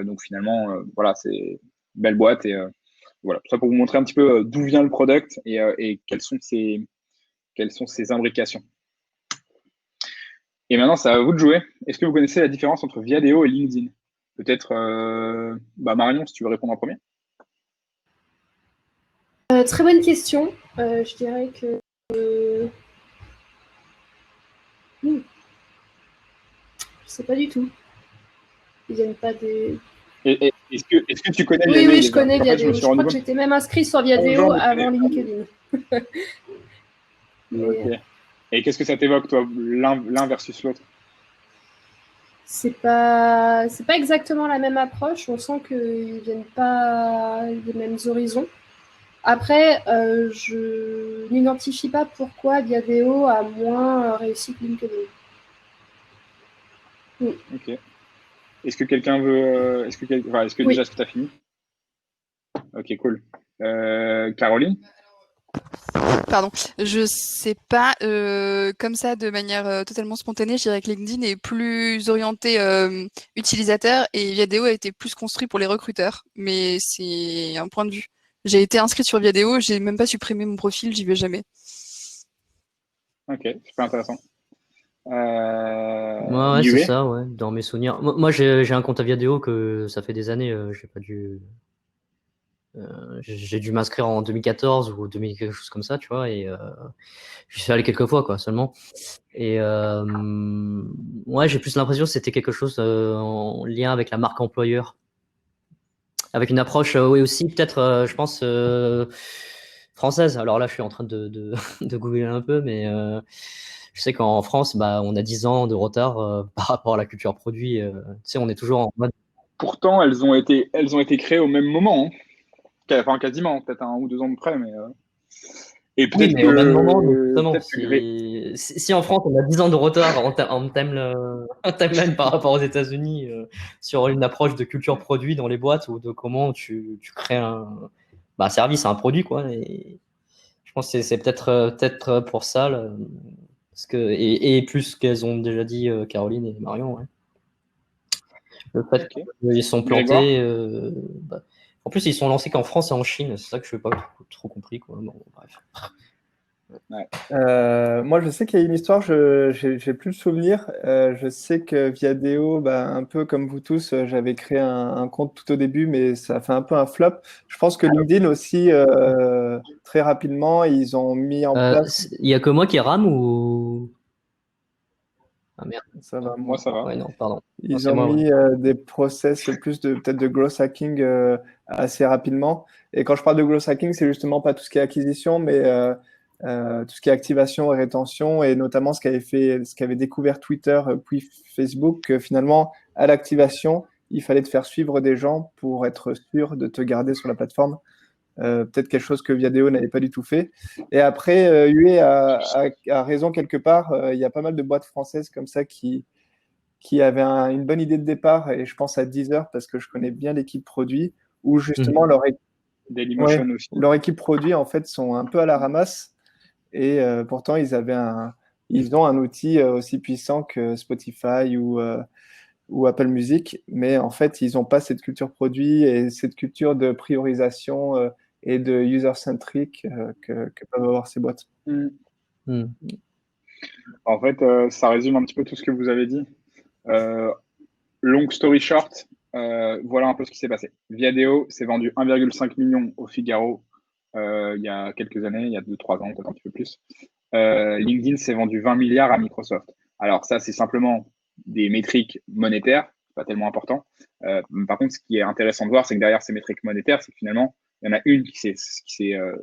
Donc finalement, voilà, c'est une belle boîte. Et voilà, tout ça pour vous montrer un petit peu d'où vient le product et quelles sont ses imbrications. Et maintenant, c'est à vous de jouer. Est-ce que vous connaissez la différence entre Viadeo et LinkedIn? Peut-être, Marion, si tu veux répondre en premier. Très bonne question. Je dirais que... Je sais pas du tout. Ils viennent pas des... Est-ce que tu connais Viadeo? Oui, je connais Viadeo. Je crois que j'étais même inscrit sur Viadeo avant LinkedIn. Okay. Et qu'est-ce que ça t'évoque, toi, l'un versus l'autre? C'est pas exactement la même approche. On sent qu'ils viennent pas des mêmes horizons. Après, je n'identifie pas pourquoi Viadeo a moins réussi que LinkedIn. Ok. Est-ce que quelqu'un veut... Est-ce que oui. déjà, est-ce que tu as fini? Ok, cool. Caroline? Pardon, je sais pas, comme ça, de manière totalement spontanée, je dirais que LinkedIn est plus orienté utilisateur et Viadeo a été plus construit pour les recruteurs, mais c'est un point de vue. J'ai été inscrite sur Viadeo, j'ai même pas supprimé mon profil, j'y vais jamais. Ok, super intéressant. Ouais, c'est Yue? ça, ouais, dans mes souvenirs. Moi, j'ai un compte à Viadeo que ça fait des années, j'ai pas dû. J'ai dû m'inscrire en 2014 ou 2000, quelque chose comme ça, tu vois, et j'y suis allé quelques fois, quoi, seulement. Et ouais, j'ai plus l'impression que c'était quelque chose en lien avec la marque employeur, avec une approche, oui aussi, peut-être, je pense, française. Alors là, je suis en train de googler un peu, mais je sais qu'en France, bah, on a 10 ans de retard par rapport à la culture produit. Tu sais, on est toujours en mode. Pourtant, elles ont été créées au même moment, hein. Enfin, quasiment, peut-être 1 ou 2 ans de près, mais. Et Oui, peut-être mais au même moment, que. justement, Peut-être que Gré. si en France on a 10 ans de retard en timeline par rapport aux États-Unis sur une approche de culture produit dans les boîtes ou de comment tu crées un service, un produit, quoi. Et je pense que c'est peut-être pour ça, là, parce que, et plus qu'elles ont déjà dit Caroline et Marion, ouais. Le fait Ok. qu'ils sont Grégoire? plantés. Bah, en plus, ils sont lancés qu'en France et en Chine. C'est ça que je n'ai pas trop compris, quoi. Bon, bref. Ouais. Moi, je sais qu'il y a une histoire, j'ai plus le souvenir. Je sais que Viadeo, bah, un peu comme vous tous, j'avais créé un compte tout au début, mais ça a fait un peu un flop. Je pense que LinkedIn aussi, très rapidement, ils ont mis en place. Il y a que moi qui rame ou. Ah merde. Ça va, Moi, ça va. Ouais, non, pardon. Non, ils c'est ont moi, ouais. mis des process plus de peut-être de growth hacking assez rapidement. Et quand je parle de growth hacking, c'est justement pas tout ce qui est acquisition, mais tout ce qui est activation et rétention, et notamment ce qu'avait découvert Twitter puis Facebook, que finalement à l'activation, il fallait te faire suivre des gens pour être sûr de te garder sur la plateforme. Peut-être quelque chose que Viadeo n'avait pas du tout fait. Et après, UE a raison quelque part. Il y a pas mal de boîtes françaises comme ça qui avait une bonne idée de départ, et je pense à Deezer parce que je connais bien l'équipe produit, où justement Dailymotion aussi. leur équipe produit en fait sont un peu à la ramasse, et pourtant ils ont un outil aussi puissant que Spotify ou Apple Music, mais en fait ils n'ont pas cette culture produit et cette culture de priorisation et de user-centric que peuvent avoir ces boîtes. Hmm. En fait, ça résume un petit peu tout ce que vous avez dit. Long story short, voilà un peu ce qui s'est passé. Viadeo s'est vendu 1,5 million au Figaro il y a quelques années, il y a 2-3 ans, peut-être un petit peu plus. LinkedIn s'est vendu 20 milliards à Microsoft. Alors ça, c'est simplement des métriques monétaires, pas tellement important. Par contre, ce qui est intéressant de voir, c'est que derrière ces métriques monétaires, c'est que finalement, il y en a une qui s'est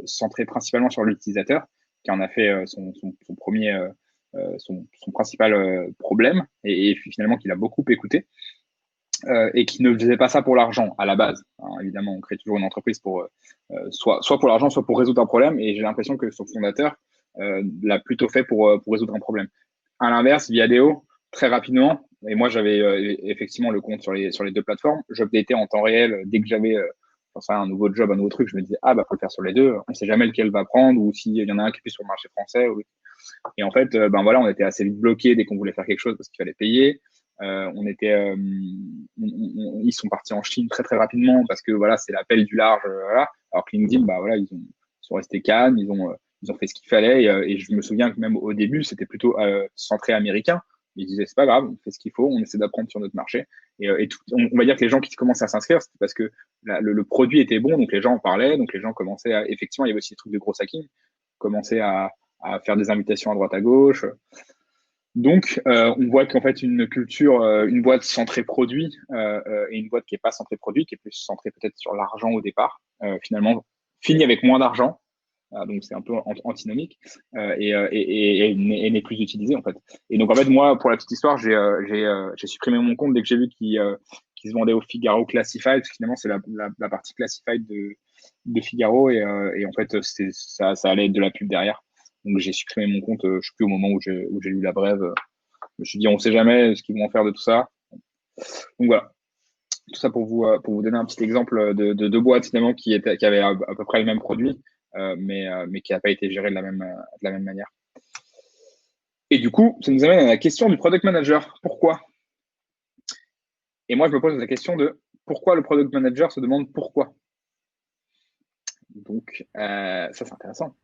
centrée principalement sur l'utilisateur, qui en a fait son premier, son principal problème, et finalement qu'il a beaucoup écouté. Et qui ne faisait pas ça pour l'argent à la base. Alors, évidemment, on crée toujours une entreprise pour soit pour l'argent, soit pour résoudre un problème. Et j'ai l'impression que son fondateur l'a plutôt fait pour résoudre un problème. À l'inverse, Viadeo, très rapidement, et moi j'avais effectivement le compte sur les deux plateformes, j'updatais en temps réel dès que j'avais un nouveau job, un nouveau truc, je me disais, ah bah faut le faire sur les deux, on ne sait jamais lequel va prendre, ou s'il y en a un qui est plus sur le marché français. Et en fait, ben voilà, on était assez vite bloqué dès qu'on voulait faire quelque chose parce qu'il fallait payer. Ils sont partis en Chine très très rapidement parce que voilà, c'est l'appel du large. Voilà. Alors que LinkedIn, bah voilà, ils sont restés calmes, ils ont fait ce qu'il fallait. Et je me souviens que même au début, c'était plutôt centré américain. Ils disaient c'est pas grave, on fait ce qu'il faut, on essaie d'apprendre sur notre marché. On va dire que les gens qui commençaient à s'inscrire, c'était parce que le produit était bon, donc les gens en parlaient, donc les gens commençaient à. Effectivement, il y avait aussi des trucs de gros hacking, commençaient à faire des invitations à droite à gauche. Donc, on voit qu'en fait, une culture, une boîte centrée produit et une boîte qui n'est pas centrée produit, qui est plus centrée peut-être sur l'argent au départ, finalement, finit avec moins d'argent. Donc, c'est un peu antinomique et n'est plus utilisée, en fait. Et donc, en fait, moi, pour la petite histoire, j'ai supprimé mon compte dès que j'ai vu qu'il se vendait au Figaro Classified, parce que finalement, c'est la partie Classified de Figaro, et en fait, ça allait être de la pub derrière. Donc j'ai supprimé mon compte, je ne sais plus au moment où j'ai lu la brève. Je me suis dit, on ne sait jamais ce qu'ils vont en faire de tout ça. Donc voilà. Tout ça pour vous donner un petit exemple de deux boîtes finalement qui avaient à peu près le même produit, mais qui n'a pas été géré de la même manière. Et du coup, ça nous amène à la question du product manager. Pourquoi? Et moi, je me pose la question de pourquoi le product manager se demande pourquoi. Donc, ça, c'est intéressant.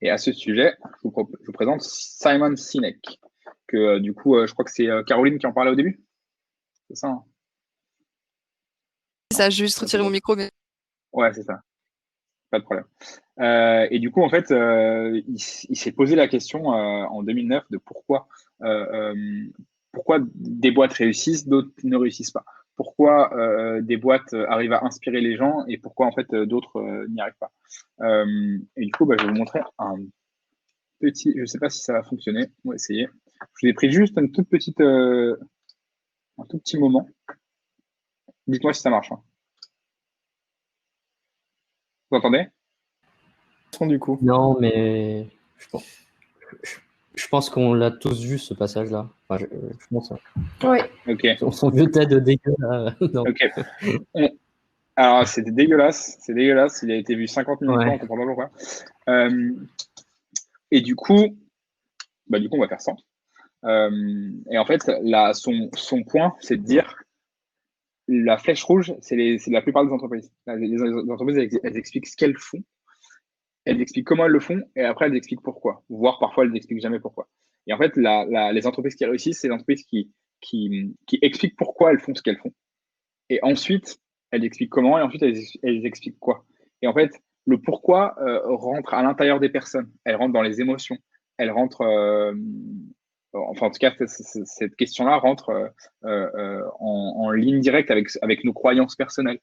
Et à ce sujet, je vous présente Simon Sinek, que du coup, je crois que c'est Caroline qui en parlait au début. C'est ça, hein? Ça, j'ai juste retiré mon micro, mais... Ouais, c'est ça. Pas de problème. Et du coup, en fait, il s'est posé la question en 2009 de pourquoi des boîtes réussissent, d'autres ne réussissent pas. Pourquoi des boîtes arrivent à inspirer les gens et pourquoi en fait d'autres n'y arrivent pas. Et du coup, je vais vous montrer un petit, je ne sais pas si ça va fonctionner, on va essayer. Je vous ai pris juste une toute petite, un tout petit moment. Dites-moi si ça marche. Hein. Vous entendez? Du coup. Non, mais je pense qu'on l'a tous vu, ce passage-là. Enfin, je pense. Oui. Ok. Son vieux tête de dégueu, là. Ok. Alors, c'était dégueulasse. C'est dégueulasse. Il a été vu 50 000 fois, on comprend pas pourquoi. Et du coup, on va faire ça. Et en fait, son point, c'est de dire la flèche rouge, c'est la plupart des entreprises. Les entreprises, elles expliquent ce qu'elles font, elles expliquent comment elles le font, et après, elles expliquent pourquoi. Voire parfois, elles n'expliquent jamais pourquoi. Et en fait, les entreprises qui réussissent, c'est les entreprises qui expliquent pourquoi elles font ce qu'elles font. Et ensuite, elles expliquent comment, et ensuite, elles expliquent quoi. Et en fait, le pourquoi rentre à l'intérieur des personnes. Elle rentre dans les émotions. Elle rentre, enfin, en tout cas, cette question-là rentre en ligne directe avec nos croyances personnelles.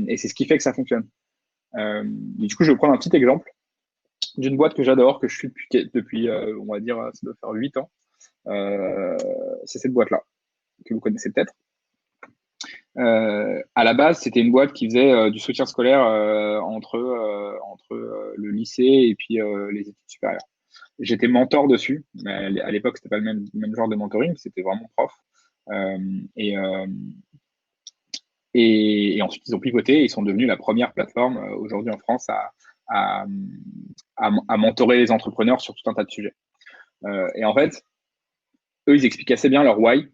Et c'est ce qui fait que ça fonctionne. Et du coup, je vais prendre un petit exemple d'une boîte que j'adore, que je suis depuis on va dire, ça doit faire 8 ans. C'est cette boîte-là, que vous connaissez peut-être. À la base, c'était une boîte qui faisait du soutien scolaire entre le lycée et puis les études supérieures. J'étais mentor dessus, mais à l'époque, c'était pas le même genre de mentoring, c'était vraiment prof. Et ensuite, ils ont pivoté et ils sont devenus la première plateforme aujourd'hui en France à mentorer les entrepreneurs sur tout un tas de sujets. Et en fait, eux, ils expliquent assez bien leur why.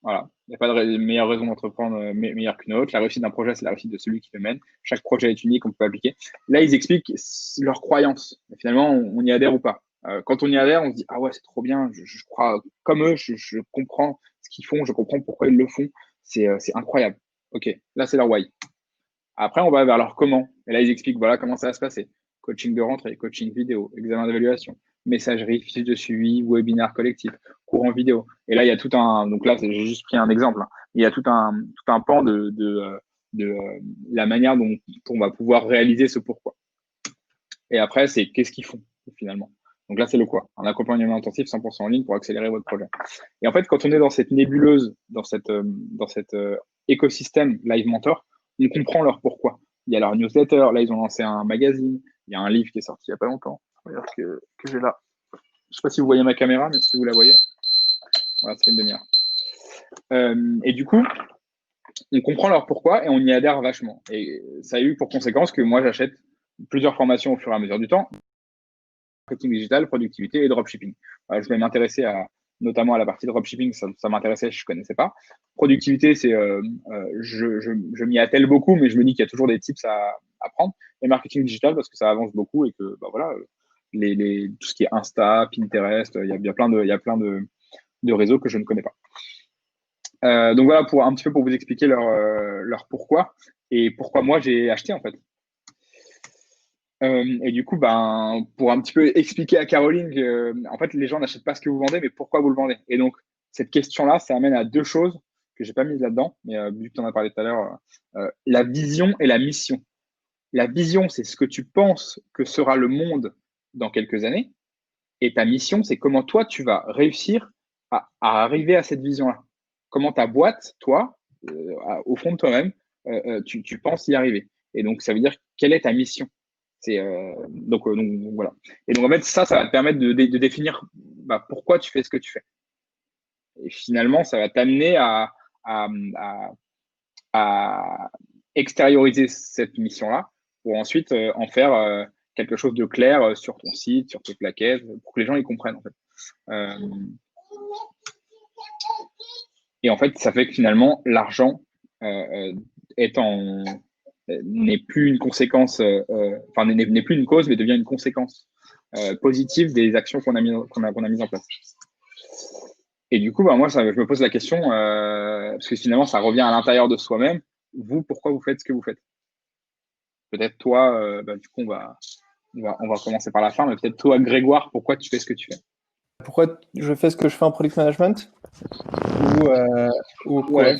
Voilà. Il n'y a pas de meilleure raison d'entreprendre meilleure qu'une autre. La réussite d'un projet, c'est la réussite de celui qui le mène. Chaque projet est unique, on peut pas appliquer. Là, ils expliquent leurs croyances. Et finalement, on y adhère ou pas. Quand on y adhère, on se dit ah ouais, c'est trop bien. Je crois comme eux. Je comprends ce qu'ils font. Je comprends pourquoi ils le font. C'est incroyable. Ok, là, c'est leur why. Après, on va vers leur comment. Et là, ils expliquent voilà comment ça va se passer. Coaching de rentrée, coaching vidéo, examen d'évaluation, messagerie, fiche de suivi, webinaire collectif, cours en vidéo. Et là, il y a tout un. Donc là, j'ai juste pris un exemple. Hein. Il y a tout un pan de la manière dont on va pouvoir réaliser ce pourquoi. Et après, c'est qu'est-ce qu'ils font finalement. Donc là, c'est le quoi. Un accompagnement intensif 100% en ligne pour accélérer votre projet. Et en fait, quand on est dans cette nébuleuse, dans cet écosystème Live Mentor, on comprend leur pourquoi. Il y a leur newsletter. Là, ils ont lancé un magazine. Il y a un livre qui est sorti il n'y a pas longtemps. Regarde que j'ai là. Je ne sais pas si vous voyez ma caméra, mais si vous la voyez. Voilà, ça fait une demi-heure. Et du coup, on comprend leur pourquoi et on y adhère vachement. Et ça a eu pour conséquence que moi, j'achète plusieurs formations au fur et à mesure du temps. Marketing digital, productivité et dropshipping. Je vais m'intéresser notamment à la partie dropshipping, ça m'intéressait, je ne connaissais pas. Productivité, c'est je m'y attelle beaucoup, mais je me dis qu'il y a toujours des tips à prendre. Et marketing digital, parce que ça avance beaucoup et que voilà, tout ce qui est Insta, Pinterest, il y a plein de réseaux que je ne connais pas. Donc voilà, un petit peu pour vous expliquer leur pourquoi et pourquoi moi j'ai acheté en fait. Et du coup, pour un petit peu expliquer à Caroline que, en fait, les gens n'achètent pas ce que vous vendez, mais pourquoi vous le vendez. Et donc, cette question-là, ça amène à deux choses que j'ai pas mises là-dedans, mais vu que tu en as parlé tout à l'heure, la vision et la mission. La vision, c'est ce que tu penses que sera le monde dans quelques années, et ta mission, c'est comment toi, tu vas réussir à arriver à cette vision-là. Comment ta boîte, toi, au fond de toi-même, tu penses y arriver. Et donc, ça veut dire quelle est ta mission. Donc voilà. Et donc en fait, ça va te permettre de définir pourquoi tu fais ce que tu fais. Et finalement, ça va t'amener à à extérioriser cette mission-là pour ensuite en faire quelque chose de clair sur ton site, sur tes plaquettes, pour que les gens y comprennent en fait. Et en fait, ça fait que finalement, l'argent n'est plus une conséquence, n'est plus une cause, mais devient une conséquence positive des actions qu'on a mises en place. Et du coup, moi, je me pose la question, parce que finalement, ça revient à l'intérieur de soi-même. Vous, pourquoi vous faites ce que vous faites? Peut-être toi, du coup, on va commencer par la fin, mais peut-être toi, Grégoire, pourquoi tu fais ce que tu fais? Pourquoi je fais ce que je fais en product management ou ouais,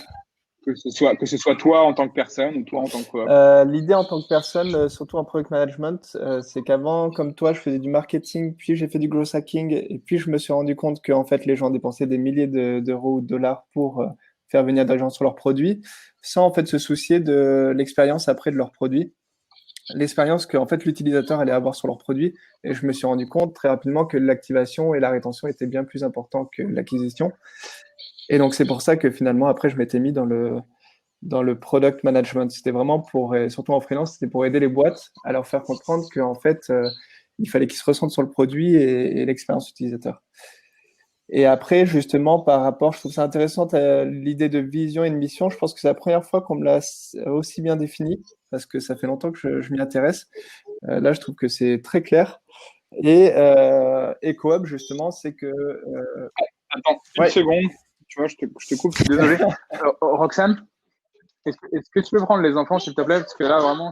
que ce soit toi en tant que personne ou toi en tant que coop. L'idée en tant que personne, surtout en product management, c'est qu'avant, comme toi, je faisais du marketing, puis j'ai fait du growth hacking, et puis je me suis rendu compte que en fait, les gens dépensaient des milliers d'euros ou de dollars pour faire venir des gens sur leurs produits, sans en fait se soucier de l'expérience après de leurs produits, l'expérience que en fait l'utilisateur allait avoir sur leurs produits. Et je me suis rendu compte très rapidement que l'activation et la rétention étaient bien plus importants que l'acquisition. Et donc c'est pour ça que finalement après je m'étais mis dans le product management. C'était vraiment surtout en freelance, c'était pour aider les boîtes à leur faire comprendre qu'en fait, il fallait qu'ils se ressentent sur le produit et l'expérience utilisateur. Et après, justement, par rapport, je trouve ça intéressant, l'idée de vision et de mission. Je pense que c'est la première fois qu'on me l'a aussi bien défini, parce que ça fait longtemps que je m'y intéresse. Là, je trouve que c'est très clair. Et Coop, justement, c'est que... Attends, une seconde. Tu vois, je te coupe, je suis désolé. Roxane, est-ce que tu peux prendre les enfants, s'il te plaît? Parce que là, vraiment,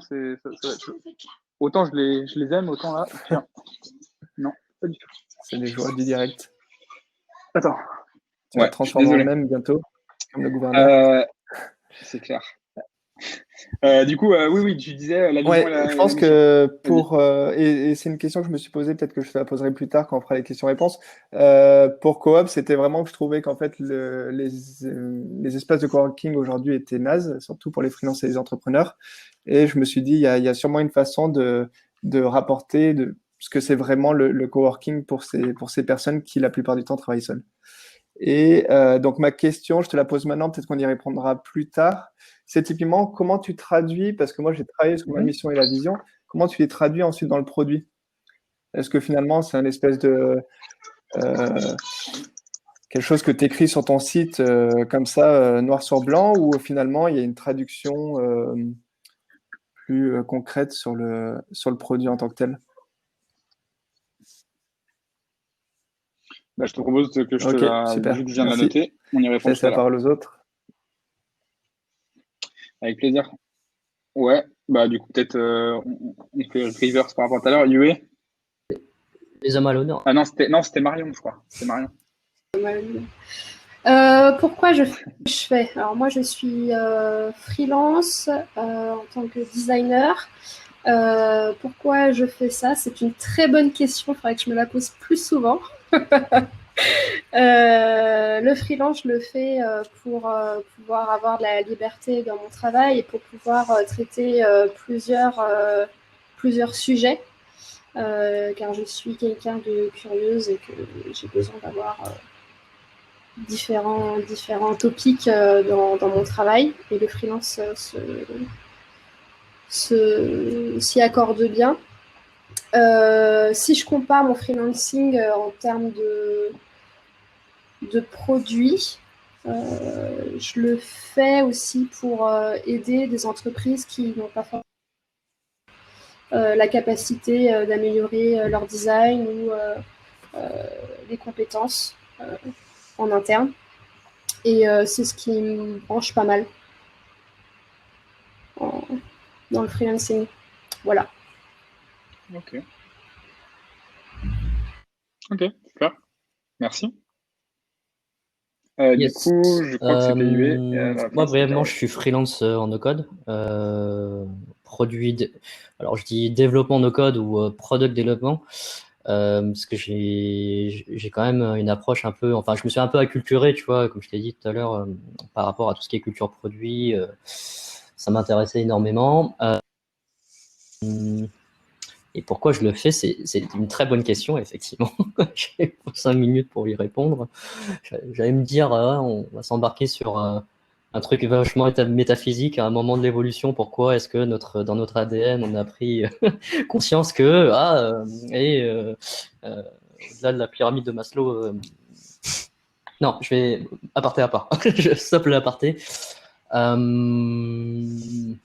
autant je les aime, autant là. Tiens. Non, pas du tout. C'est les joies du direct. Attends. Tu vas te transformer en même bientôt, comme le gouverneur. C'est clair. Du coup, oui, tu disais la vision. Je pense que et c'est une question que je me suis posée, peut-être que je te la poserai plus tard quand on fera les questions-réponses. Pour Coop, c'était vraiment que je trouvais qu'en fait les espaces de coworking aujourd'hui étaient nazes, surtout pour les freelances et les entrepreneurs. Et je me suis dit, il y a sûrement une façon de rapporter ce que c'est vraiment le coworking pour ces personnes qui la plupart du temps travaillent seules. Et donc ma question, je te la pose maintenant, peut-être qu'on y répondra plus tard. C'est typiquement comment tu traduis, parce que moi j'ai travaillé sur ma mission et la vision, comment tu les traduis ensuite dans le produit? Est-ce que finalement c'est un espèce de quelque chose que tu écris sur ton site comme ça, noir sur blanc, ou finalement il y a une traduction plus concrète sur le produit en tant que tel? Je te propose que vu que je viens de la noter, on y répond. Laisse la parole aux autres. Avec plaisir. Ouais, du coup, peut-être on fait reverse par rapport à tout à l'heure. Yue? Les hommes à l'honneur. Ah non, c'était Marion, je crois. C'était Marion. Pourquoi je fais? Alors moi, je suis freelance en tant que designer. Pourquoi je fais ça? C'est une très bonne question. Il faudrait que je me la pose plus souvent. Le freelance, je le fais pour pouvoir avoir de la liberté dans mon travail et pour pouvoir traiter plusieurs sujets, car je suis quelqu'un de curieuse et que j'ai besoin d'avoir différents topics dans mon travail, et le freelance s'y accorde bien. Si je compare mon freelancing en termes de produits, je le fais aussi pour aider des entreprises qui n'ont pas forcément la capacité d'améliorer leur design ou les compétences en interne. Et c'est ce qui me branche pas mal dans le freelancing. Voilà. Ok, super. Merci. Yes. Du coup, je crois que c'était Yue. Moi, brièvement, je suis freelance en no-code. Alors, je dis développement no-code ou product développement. Parce que j'ai quand même une approche un peu... Enfin, je me suis un peu acculturé, tu vois, comme je t'ai dit tout à l'heure, par rapport à tout ce qui est culture produit. Ça m'intéressait énormément. Et pourquoi je le fais, c'est une très bonne question, effectivement. J'ai 5 minutes pour y répondre. J'allais me dire, on va s'embarquer sur un un truc vachement métaphysique à un moment de l'évolution. Pourquoi est-ce que dans notre ADN, on a pris conscience que, au-delà de la pyramide de Maslow, non, je vais aparté à part. Je stoppe l'aparté. Non,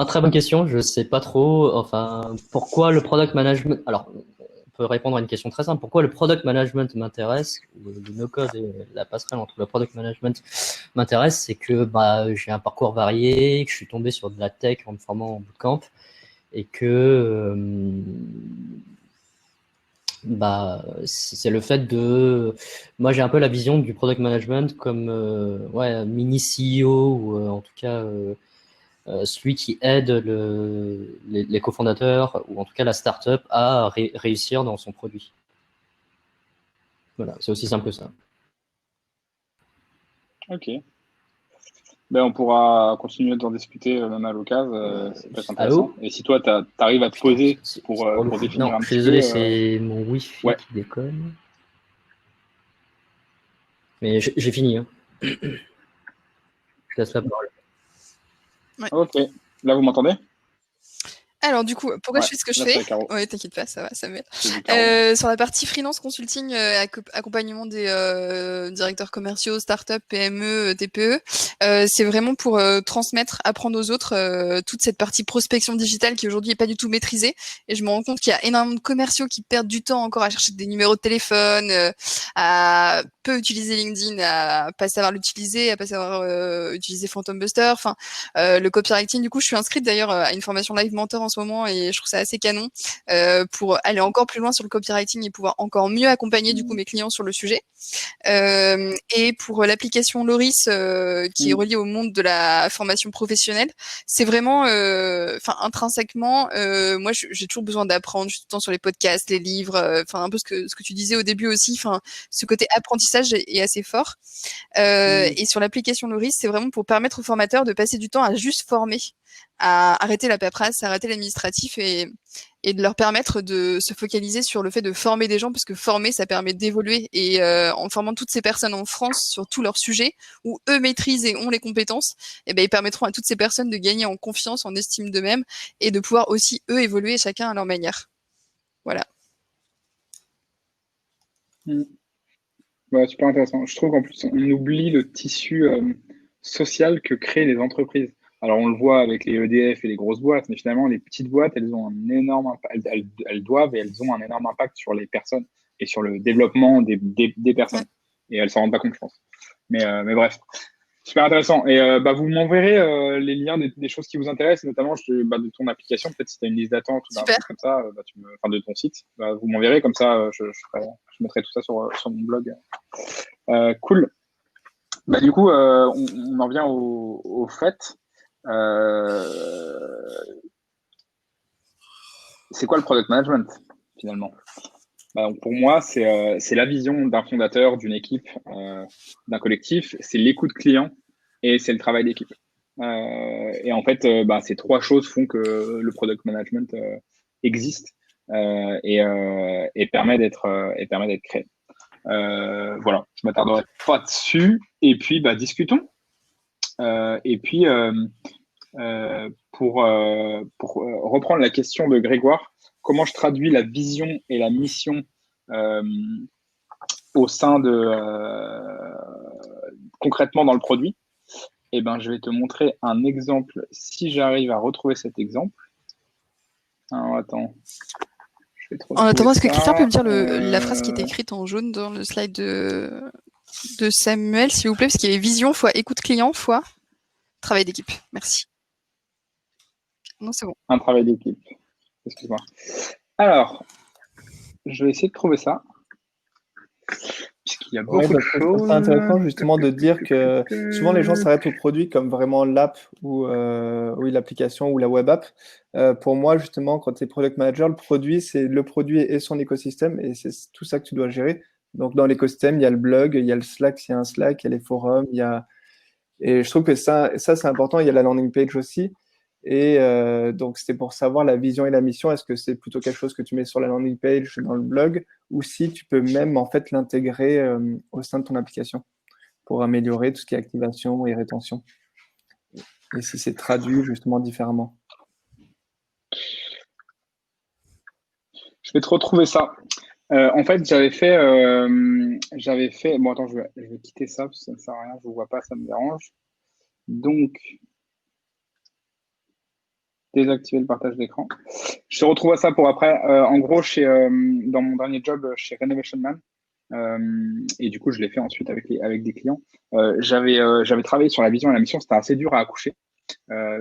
très bonne question. Je sais pas trop. Enfin, pourquoi le product management? Alors, on peut répondre à une question très simple. Pourquoi le product management m'intéresse? Le no-code et la passerelle entre le product management m'intéresse, c'est que j'ai un parcours varié, que je suis tombé sur de la tech en me formant en bootcamp et que c'est le fait de. Moi, j'ai un peu la vision du product management comme mini CEO ou en tout cas. Celui qui aide les cofondateurs ou en tout cas la startup à réussir dans son produit. Voilà, c'est aussi simple que ça. Ok. Ben, on pourra continuer d'en discuter même à l'occasion, ça peut être intéressant. Allô? Et si toi, tu arrives à te poser pour définir non, un je suis petit désolé, peu. c'est mon Wi-Fi ouais. qui déconne. Mais j'ai fini. Hein. Je laisse la parole. Ouais. Ok. Là, vous m'entendez? Alors du coup, pourquoi je fais ce que je fais? Oui, t'inquiète pas, ça va, ça m'aide. Sur la partie freelance consulting, accompagnement des directeurs commerciaux, startups, PME, TPE, c'est vraiment pour transmettre, apprendre aux autres toute cette partie prospection digitale qui aujourd'hui est pas du tout maîtrisée. Et je me rends compte qu'il y a énormément de commerciaux qui perdent du temps encore à chercher des numéros de téléphone, à peu utiliser LinkedIn, à pas savoir l'utiliser, à pas savoir utiliser Phantom Buster. Enfin, le copywriting. Du coup, je suis inscrite d'ailleurs à une formation Live Mentor en ce moment et je trouve ça assez canon pour aller encore plus loin sur le copywriting et pouvoir encore mieux accompagner du coup mes clients sur le sujet. Et pour l'application Loris qui est reliée au monde de la formation professionnelle, c'est vraiment, intrinsèquement, moi j'ai toujours besoin d'apprendre, je suis tout le temps sur les podcasts, les livres, un peu ce que tu disais au début aussi, ce côté apprentissage est assez fort. Et sur l'application Loris, c'est vraiment pour permettre aux formateurs de passer du temps à juste former, à arrêter la paperasse, à arrêter l'administratif et de leur permettre de se focaliser sur le fait de former des gens, parce que former, ça permet d'évoluer. Et en formant toutes ces personnes en France sur tous leurs sujets, où eux maîtrisent et ont les compétences, et ben ils permettront à toutes ces personnes de gagner en confiance, en estime d'eux-mêmes, et de pouvoir aussi, eux, évoluer chacun à leur manière. Voilà. Ouais, super intéressant. Je trouve qu'en plus, on oublie le tissu social que créent les entreprises. Alors, on le voit avec les EDF et les grosses boîtes, mais finalement, les petites boîtes, elles ont un énorme impact, elles doivent et elles ont un énorme impact sur les personnes et sur le développement des personnes. Et elles s'en rendent pas compte, je pense. Mais bref, super intéressant. Et vous m'enverrez les liens des choses qui vous intéressent, notamment de ton application. Peut-être si tu as une liste d'attente ou d'un truc comme ça, de ton site, vous m'enverrez comme ça, je mettrai tout ça sur mon blog. Cool. Du coup, on en vient au fait. C'est quoi le product management finalement? Donc pour moi, c'est la vision d'un fondateur, d'une équipe, d'un collectif. C'est l'écoute client et c'est le travail d'équipe. Et en fait, ces trois choses font que le product management existe et permet d'être créé. Voilà, je m'attarderai pas dessus. Et puis, discutons. Et puis, pour reprendre la question de Grégoire, comment je traduis la vision et la mission au sein concrètement dans le produit? Je vais te montrer un exemple si j'arrive à retrouver cet exemple. Alors, attends. En attendant, est-ce que quelqu'un peut me dire la phrase qui était écrite en jaune dans le slide de Samuel, s'il vous plaît, parce qu'il y avait vision fois écoute client fois travail d'équipe. Merci. Non, c'est bon. Un travail d'équipe. Excuse-moi. Alors, je vais essayer de trouver ça. Puisqu'il y a beaucoup de choses. C'est intéressant justement de dire que souvent les gens s'arrêtent au produit comme vraiment l'app ou l'application ou la web app. Pour moi, justement, quand tu es product manager, le produit, c'est le produit et son écosystème et c'est tout ça que tu dois gérer. Donc, dans l'écosystème, il y a le blog, il y a le Slack, s'il y a un Slack, il y a les forums, et je trouve que ça c'est important. Il y a la landing page aussi. Et donc, c'était pour savoir la vision et la mission. Est-ce que c'est plutôt quelque chose que tu mets sur la landing page, dans le blog, ou si tu peux même en fait l'intégrer au sein de ton application pour améliorer tout ce qui est activation et rétention. Et si c'est traduit justement différemment. Je vais te retrouver ça. En fait, j'avais fait. Bon, attends, je vais quitter ça parce que ça ne sert à rien, je ne vous vois pas, ça me dérange. Donc, désactiver le partage d'écran. Je te retrouve ça pour après. En gros, dans mon dernier job chez Renovation Man, et du coup, je l'ai fait ensuite avec des clients. J'avais travaillé sur la vision et la mission. C'était assez dur à accoucher,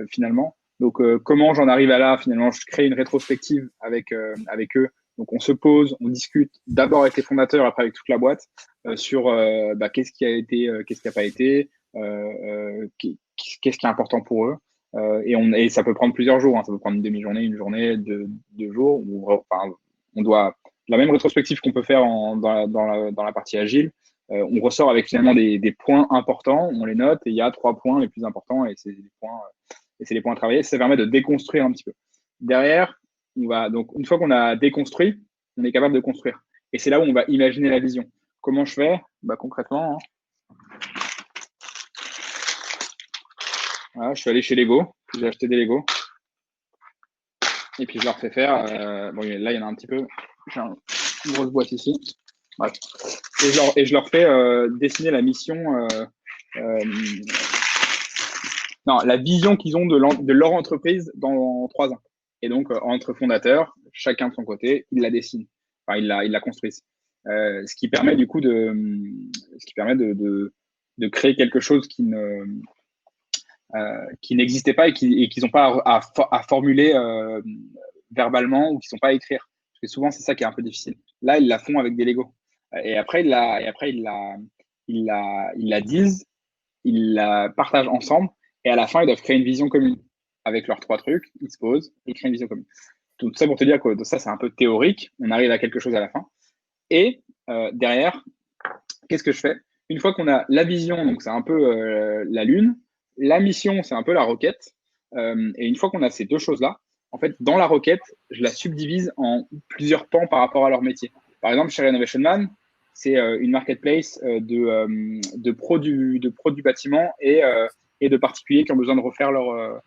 finalement. Donc, comment j'en arrive à là? Finalement, je crée une rétrospective avec eux. Donc, on se pose, on discute d'abord avec les fondateurs, après avec toute la boîte, sur qu'est-ce qui a été, qu'est-ce qui n'a pas été, qu'est-ce qui est important pour eux. Et ça peut prendre plusieurs jours. Ça peut prendre une demi-journée, une journée, deux jours. On doit la même rétrospective qu'on peut faire dans la partie agile. On ressort avec finalement des points importants. On les note et il y a 3 points les plus importants et c'est les points à travailler. Ça permet de déconstruire un petit peu. Derrière, donc une fois qu'on a déconstruit, on est capable de construire. Et c'est là où on va imaginer la vision. Comment je fais? Concrètement, voilà, je suis allé chez Lego, j'ai acheté des Lego. Et puis je leur fais faire. Bon, là, il y en a un petit peu. J'ai une grosse boîte ici. Bref. Et je leur fais dessiner la mission. Non, la vision qu'ils ont de leur entreprise dans 3 ans. Et donc, entre fondateurs, chacun de son côté, ils la dessinent. Enfin, ils la construisent. Ce qui permet du coup de créer quelque chose qui n'existait pas et qu'ils n'ont pas à formuler verbalement ou qui ne sont pas à écrire. Parce que souvent, c'est ça qui est un peu difficile. Là, ils la font avec des Lego. Et après, ils la disent, ils la partagent ensemble. Et à la fin, ils doivent créer une vision commune. Avec leurs 3 trucs, ils se posent et créent une vision commune. Tout ça pour te dire que ça, c'est un peu théorique. On arrive à quelque chose à la fin. Et derrière, qu'est-ce que je fais? Une fois qu'on a la vision, donc c'est un peu la lune, la mission, c'est un peu la roquette. Et une fois qu'on a ces 2 choses-là, en fait, dans la roquette, je la subdivise en plusieurs pans par rapport à leur métier. Par exemple, chez Renovation Man, c'est une marketplace de pros du bâtiment et de particuliers qui ont besoin de refaire leur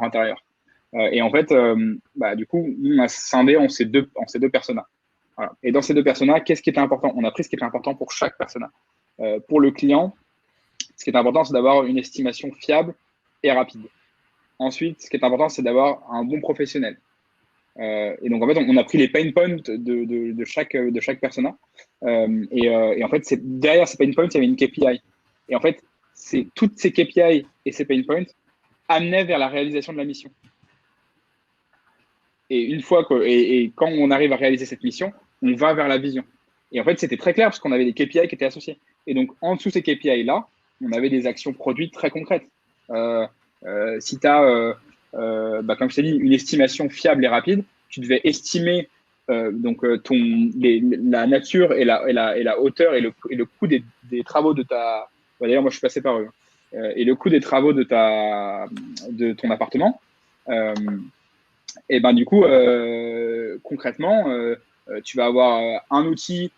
intérieur. Et en fait, du coup, on a scindé en ces deux personas. Voilà. Et dans ces 2 personas, qu'est-ce qui était important? On a pris ce qui était important pour chaque persona. Pour le client, ce qui est important, c'est d'avoir une estimation fiable et rapide. Ensuite, ce qui est important, c'est d'avoir un bon professionnel. Et donc, en fait, on a pris les pain points de chaque persona. Et en fait, derrière ces pain points, il y avait une KPI. Et en fait, c'est toutes ces KPI et ces pain points amenaient vers la réalisation de la mission. Et une fois quand on arrive à réaliser cette mission, on va vers la vision. Et en fait, c'était très clair parce qu'on avait des KPI qui étaient associés. Et donc, en dessous de ces KPI-là, on avait des actions produites très concrètes. Si tu as, comme je t'ai dit, une estimation fiable et rapide, tu devais estimer la nature et la hauteur et le coût des travaux de ta… D'ailleurs, moi, je suis passé par eux. Et le coût des travaux de ton appartement. Et du coup, concrètement, tu vas avoir un outil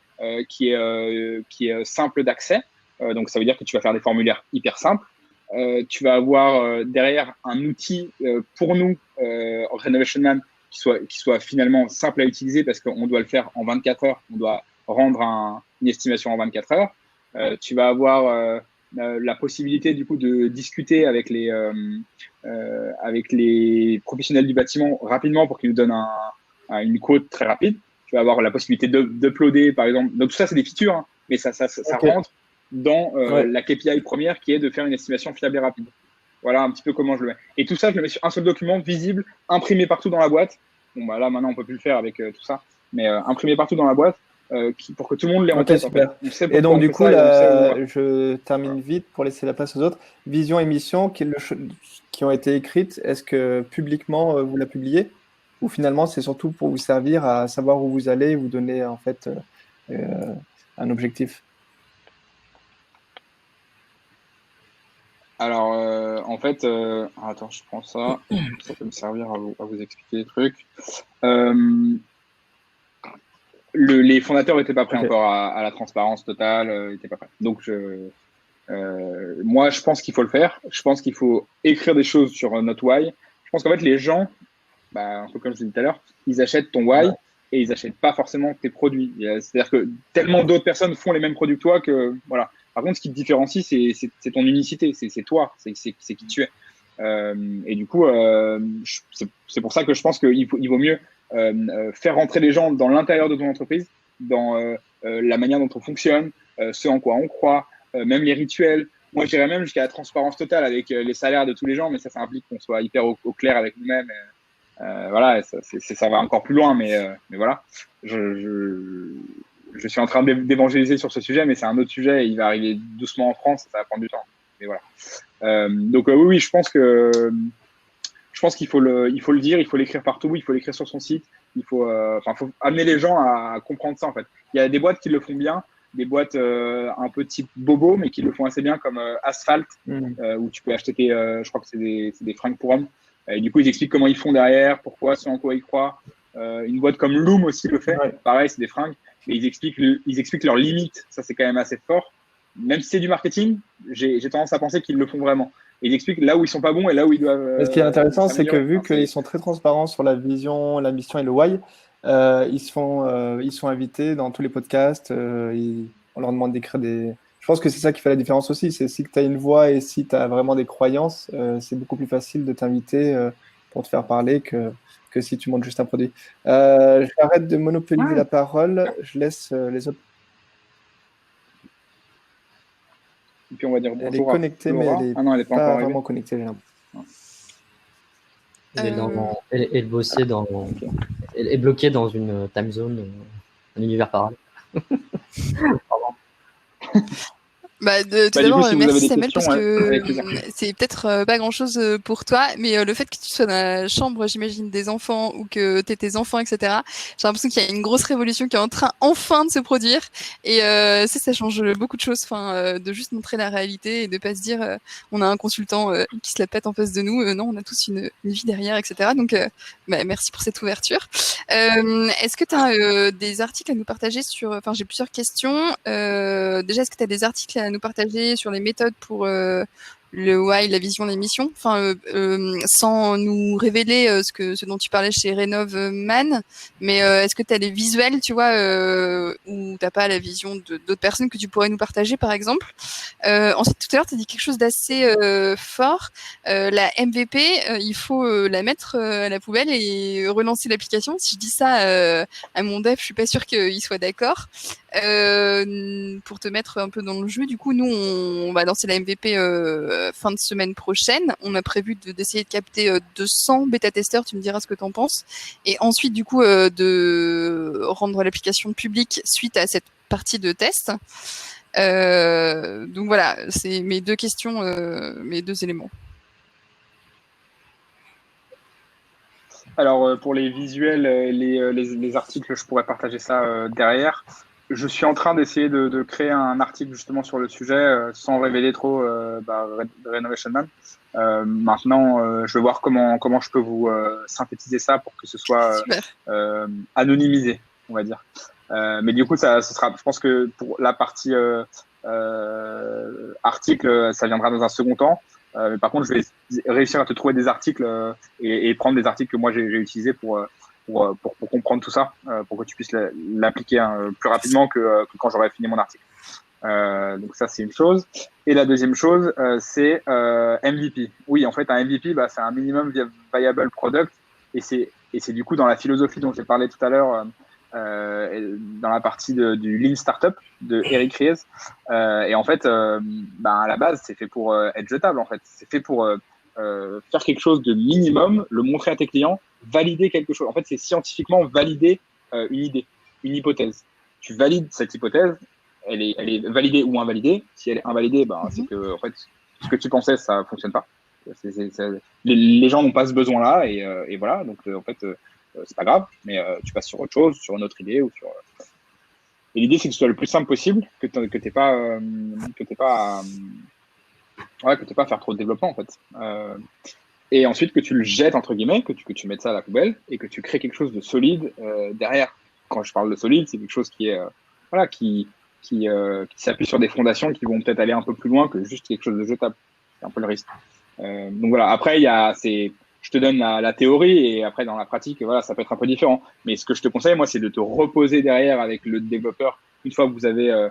qui est simple d'accès. Donc, ça veut dire que tu vas faire des formulaires hyper simples. Tu vas avoir derrière un outil pour nous, Renovation Man, qui soit finalement simple à utiliser parce qu'on doit le faire en 24 heures. On doit rendre une estimation en 24 heures. Tu vas avoir la possibilité du coup de discuter avec les professionnels du bâtiment rapidement pour qu'ils nous donnent une quote très rapide. Tu vas avoir la possibilité d'uploader, par exemple. Donc, tout ça, c'est des features, hein, mais ça okay. Rentre dans la KPI première qui est de faire une estimation fiable et rapide. Voilà un petit peu comment je le mets. Et tout ça, je le mets sur un seul document visible, imprimé partout dans la boîte. Bon, là, maintenant, on ne peut plus le faire avec tout ça, mais imprimé partout dans la boîte pour que tout le monde l'ait en tête. Super. En fait. Et donc, du coup, je termine vite pour laisser la place aux autres. Vision et mission qui ont été écrites, est-ce que publiquement, vous la publiez? Ou finalement, c'est surtout pour vous servir à savoir où vous allez et vous donner en fait un objectif? Alors, en fait, attends, je prends ça. Ça peut me servir à vous expliquer les trucs. les fondateurs n'étaient pas prêts Ok. encore à la transparence totale, n'étaient pas prêts. Donc, moi, je pense qu'il faut le faire. Je pense qu'il faut écrire des choses sur notre why. Je pense qu'en fait, les gens, un peu comme je disais tout à l'heure, ils achètent ton why et ils n'achètent pas forcément tes produits. C'est-à-dire que tellement d'autres personnes font les mêmes produits que toi que voilà. Par contre, ce qui te différencie, c'est ton unicité, c'est toi, c'est qui tu es. Et du coup, c'est pour ça que je pense qu'il vaut mieux faire rentrer les gens dans l'intérieur de ton entreprise, dans la manière dont on fonctionne, ce en quoi on croit, même les rituels. Moi, je dirais même jusqu'à la transparence totale avec les salaires de tous les gens, mais ça implique qu'on soit hyper au clair avec nous-mêmes. Voilà, ça va encore plus loin, mais voilà. Je suis en train d'évangéliser sur ce sujet, mais c'est un autre sujet et il va arriver doucement en France, ça va prendre du temps. Mais voilà. Donc oui, je pense qu'il faut le dire, il faut l'écrire partout, il faut l'écrire sur son site, faut amener les gens à comprendre ça en fait. Il y a des boîtes qui le font bien, des boîtes un peu type bobo, mais qui le font assez bien comme Asphalt, où tu peux acheter je crois que c'est des fringues pour hommes. Et du coup, ils expliquent comment ils font derrière, pourquoi, ce en quoi ils croient. Une boîte comme Loom aussi le fait. Ouais. Pareil, c'est des fringues. Mais ils expliquent leurs limites. Ça, c'est quand même assez fort. Même si c'est du marketing, j'ai tendance à penser qu'ils le font vraiment. Et ils expliquent là où ils sont pas bons et là où ils doivent. Ce qui est intéressant, c'est que vu qu'ils sont très transparents sur la vision, la mission et le why, ils sont invités dans tous les podcasts. On leur demande d'écrire des. Je pense que c'est ça qui fait la différence aussi. C'est si tu as une voix et si tu as vraiment des croyances, c'est beaucoup plus facile de t'inviter pour te faire parler que si tu montes juste un produit. J'arrête de monopoliser la parole. Je laisse les autres. Et puis on va dire bonjour. Elle est connectée, mais elle n'est pas vraiment connectée. Elle bossait elle est bloquée dans une time zone, un univers parallèle. Pardon. Tout d'abord, merci Samuel, parce que c'est peut-être pas grand-chose pour toi, mais le fait que tu sois dans la chambre, j'imagine, des enfants ou que tu aies tes enfants, etc., j'ai l'impression qu'il y a une grosse révolution qui est en train enfin de se produire. Et ça change beaucoup de choses, de juste montrer la réalité et de pas se dire on a un consultant qui se la pète en face de nous. Non, on a tous une vie derrière, etc. Donc, merci pour cette ouverture. Est-ce que tu as des articles à nous partager sur... Enfin, j'ai plusieurs questions. Déjà, est-ce que tu as des articles à nous partager sur les méthodes pour le why, la vision, les missions, sans nous révéler ce dont tu parlais chez Rénov Man, mais est-ce que tu as des visuels, tu vois, où t'as pas la vision d'autres personnes que tu pourrais nous partager, par exemple. Ensuite, tout à l'heure, tu as dit quelque chose d'assez fort. La MVP, il faut la mettre à la poubelle et relancer l'application. Si je dis ça à mon dev, je suis pas sûre qu'il soit d'accord. Pour te mettre un peu dans le jeu, du coup, nous, on va lancer la MVP fin de semaine prochaine. On a prévu d'essayer de capter 200 bêta-testeurs, tu me diras ce que tu en penses. Et ensuite, du coup, de rendre l'application publique suite à cette partie de test. Donc voilà, c'est mes deux questions, mes deux éléments. Alors, pour les visuels, les articles, je pourrais partager ça derrière. Je suis en train d'essayer de créer un article justement sur le sujet sans révéler trop Renovation Man. Maintenant, je vais voir comment je peux vous synthétiser ça pour que ce soit anonymisé, on va dire. Mais du coup, ça sera. Je pense que pour la partie article, ça viendra dans un second temps. Mais par contre, je vais réussir à te trouver des articles et prendre des articles que moi j'ai utilisés pour comprendre tout ça, pour que tu puisses l'appliquer plus rapidement que quand j'aurai fini mon article. Donc ça, c'est une chose. Et la deuxième chose, c'est MVP. Oui, en fait, un MVP, c'est un minimum viable product, et c'est du coup dans la philosophie dont j'ai parlé tout à l'heure, dans la partie du Lean Startup de Eric Ries. Et en fait, à la base, c'est fait pour être jetable. En fait, c'est fait pour faire quelque chose de minimum, le montrer à tes clients, valider quelque chose. En fait, c'est scientifiquement valider une idée, une hypothèse. Tu valides cette hypothèse, elle est validée ou invalidée. Si elle est invalidée, c'est que en fait, ce que tu pensais, ça fonctionne pas. Les gens n'ont pas ce besoin-là, et voilà. Donc en fait, c'est pas grave, mais tu passes sur autre chose, sur une autre idée ou sur. Et l'idée, c'est que ce soit le plus simple possible, que t'aies pas à faire trop de développement en fait. Et ensuite que tu le jettes entre guillemets, que tu mettes ça à la poubelle et que tu crées quelque chose de solide derrière. quand je parle de solide, c'est quelque chose qui est voilà, qui s'appuie sur des fondations qui vont peut-être aller un peu plus loin que juste quelque chose de jetable. C'est un peu le risque. Donc voilà. Après, je te donne la théorie et après dans la pratique, voilà, ça peut être un peu différent. Mais ce que je te conseille, moi, c'est de te reposer derrière avec le développeur une fois que vous avez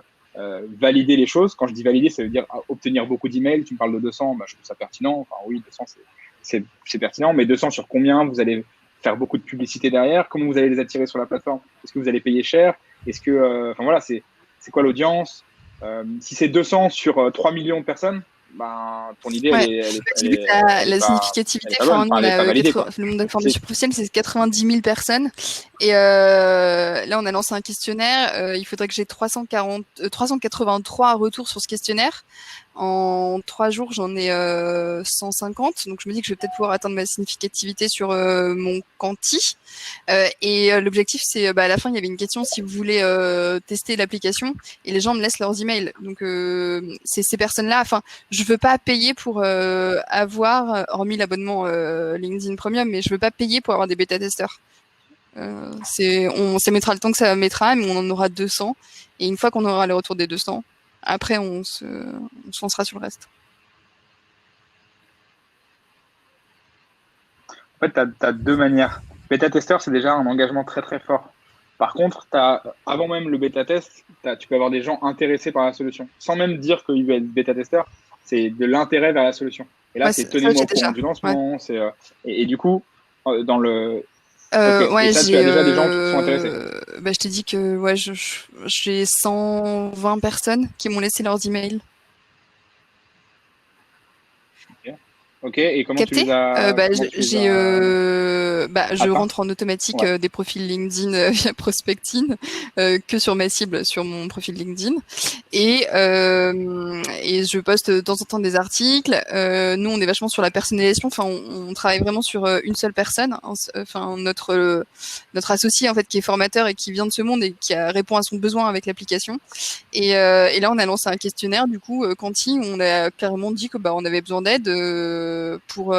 validé les choses. Quand je dis valider, ça veut dire obtenir beaucoup d'emails. Tu me parles de 200, bah, je trouve ça pertinent. Enfin oui, 200, c'est pertinent. Mais 200 sur combien? Vous allez faire beaucoup de publicité derrière. Comment vous allez les attirer sur la plateforme? Est-ce que vous allez payer cher? Est-ce que, enfin voilà, c'est quoi l'audience? Si c'est 200 sur 3 millions de personnes, ben, ton idée, Ouais. elle est La pas significativité, bonne. Enfin, elle est pas validée, quoi. le monde de la formation professionnelle, c'est 90 000 personnes. Et là, on a lancé un questionnaire. Il faudrait que j'ai 383 retours sur ce questionnaire. En 3 jours, j'en ai 150. Donc, je me dis que je vais peut-être pouvoir atteindre ma significativité sur mon quanti. Et l'objectif, c'est à la fin, il y avait une question si vous voulez tester l'application et les gens me laissent leurs emails. Donc, c'est ces personnes-là. Enfin, je veux pas payer pour avoir, hormis l'abonnement LinkedIn Premium, mais je veux pas payer pour avoir des bêta-testeurs. Ça mettra le temps que ça mettra, mais on en aura 200. Et une fois qu'on aura le retour des 200, après, on se lancera sur le reste. En fait, tu as deux manières. Bêta-testeur, c'est déjà un engagement très, très fort. Par contre, avant même le bêta-test, tu peux avoir des gens intéressés par la solution. Sans même dire qu'ils veulent être bêta-testeur, c'est de l'intérêt vers la solution. Et là, Ouais, c'est tenez-moi au courant du lancement. Ouais. Et du coup, dans le... Okay. Et ça, tu as déjà des gens qui sont intéressés. Je t'ai dit que ouais, j'ai 120 personnes qui m'ont laissé leurs emails. Ok, et comment tu les as je rentre en automatique des profils LinkedIn via Prospecting que sur ma cible, sur mon profil LinkedIn. Et je poste de temps en temps des articles. Nous, on est vachement sur la personnalisation. Enfin, on travaille vraiment sur une seule personne. Enfin, notre associé, en fait, qui est formateur et qui vient de ce monde et qui répond à son besoin avec l'application. Et là, on a lancé un questionnaire. Du coup, Quanti, on a carrément dit que on avait besoin d'aide pour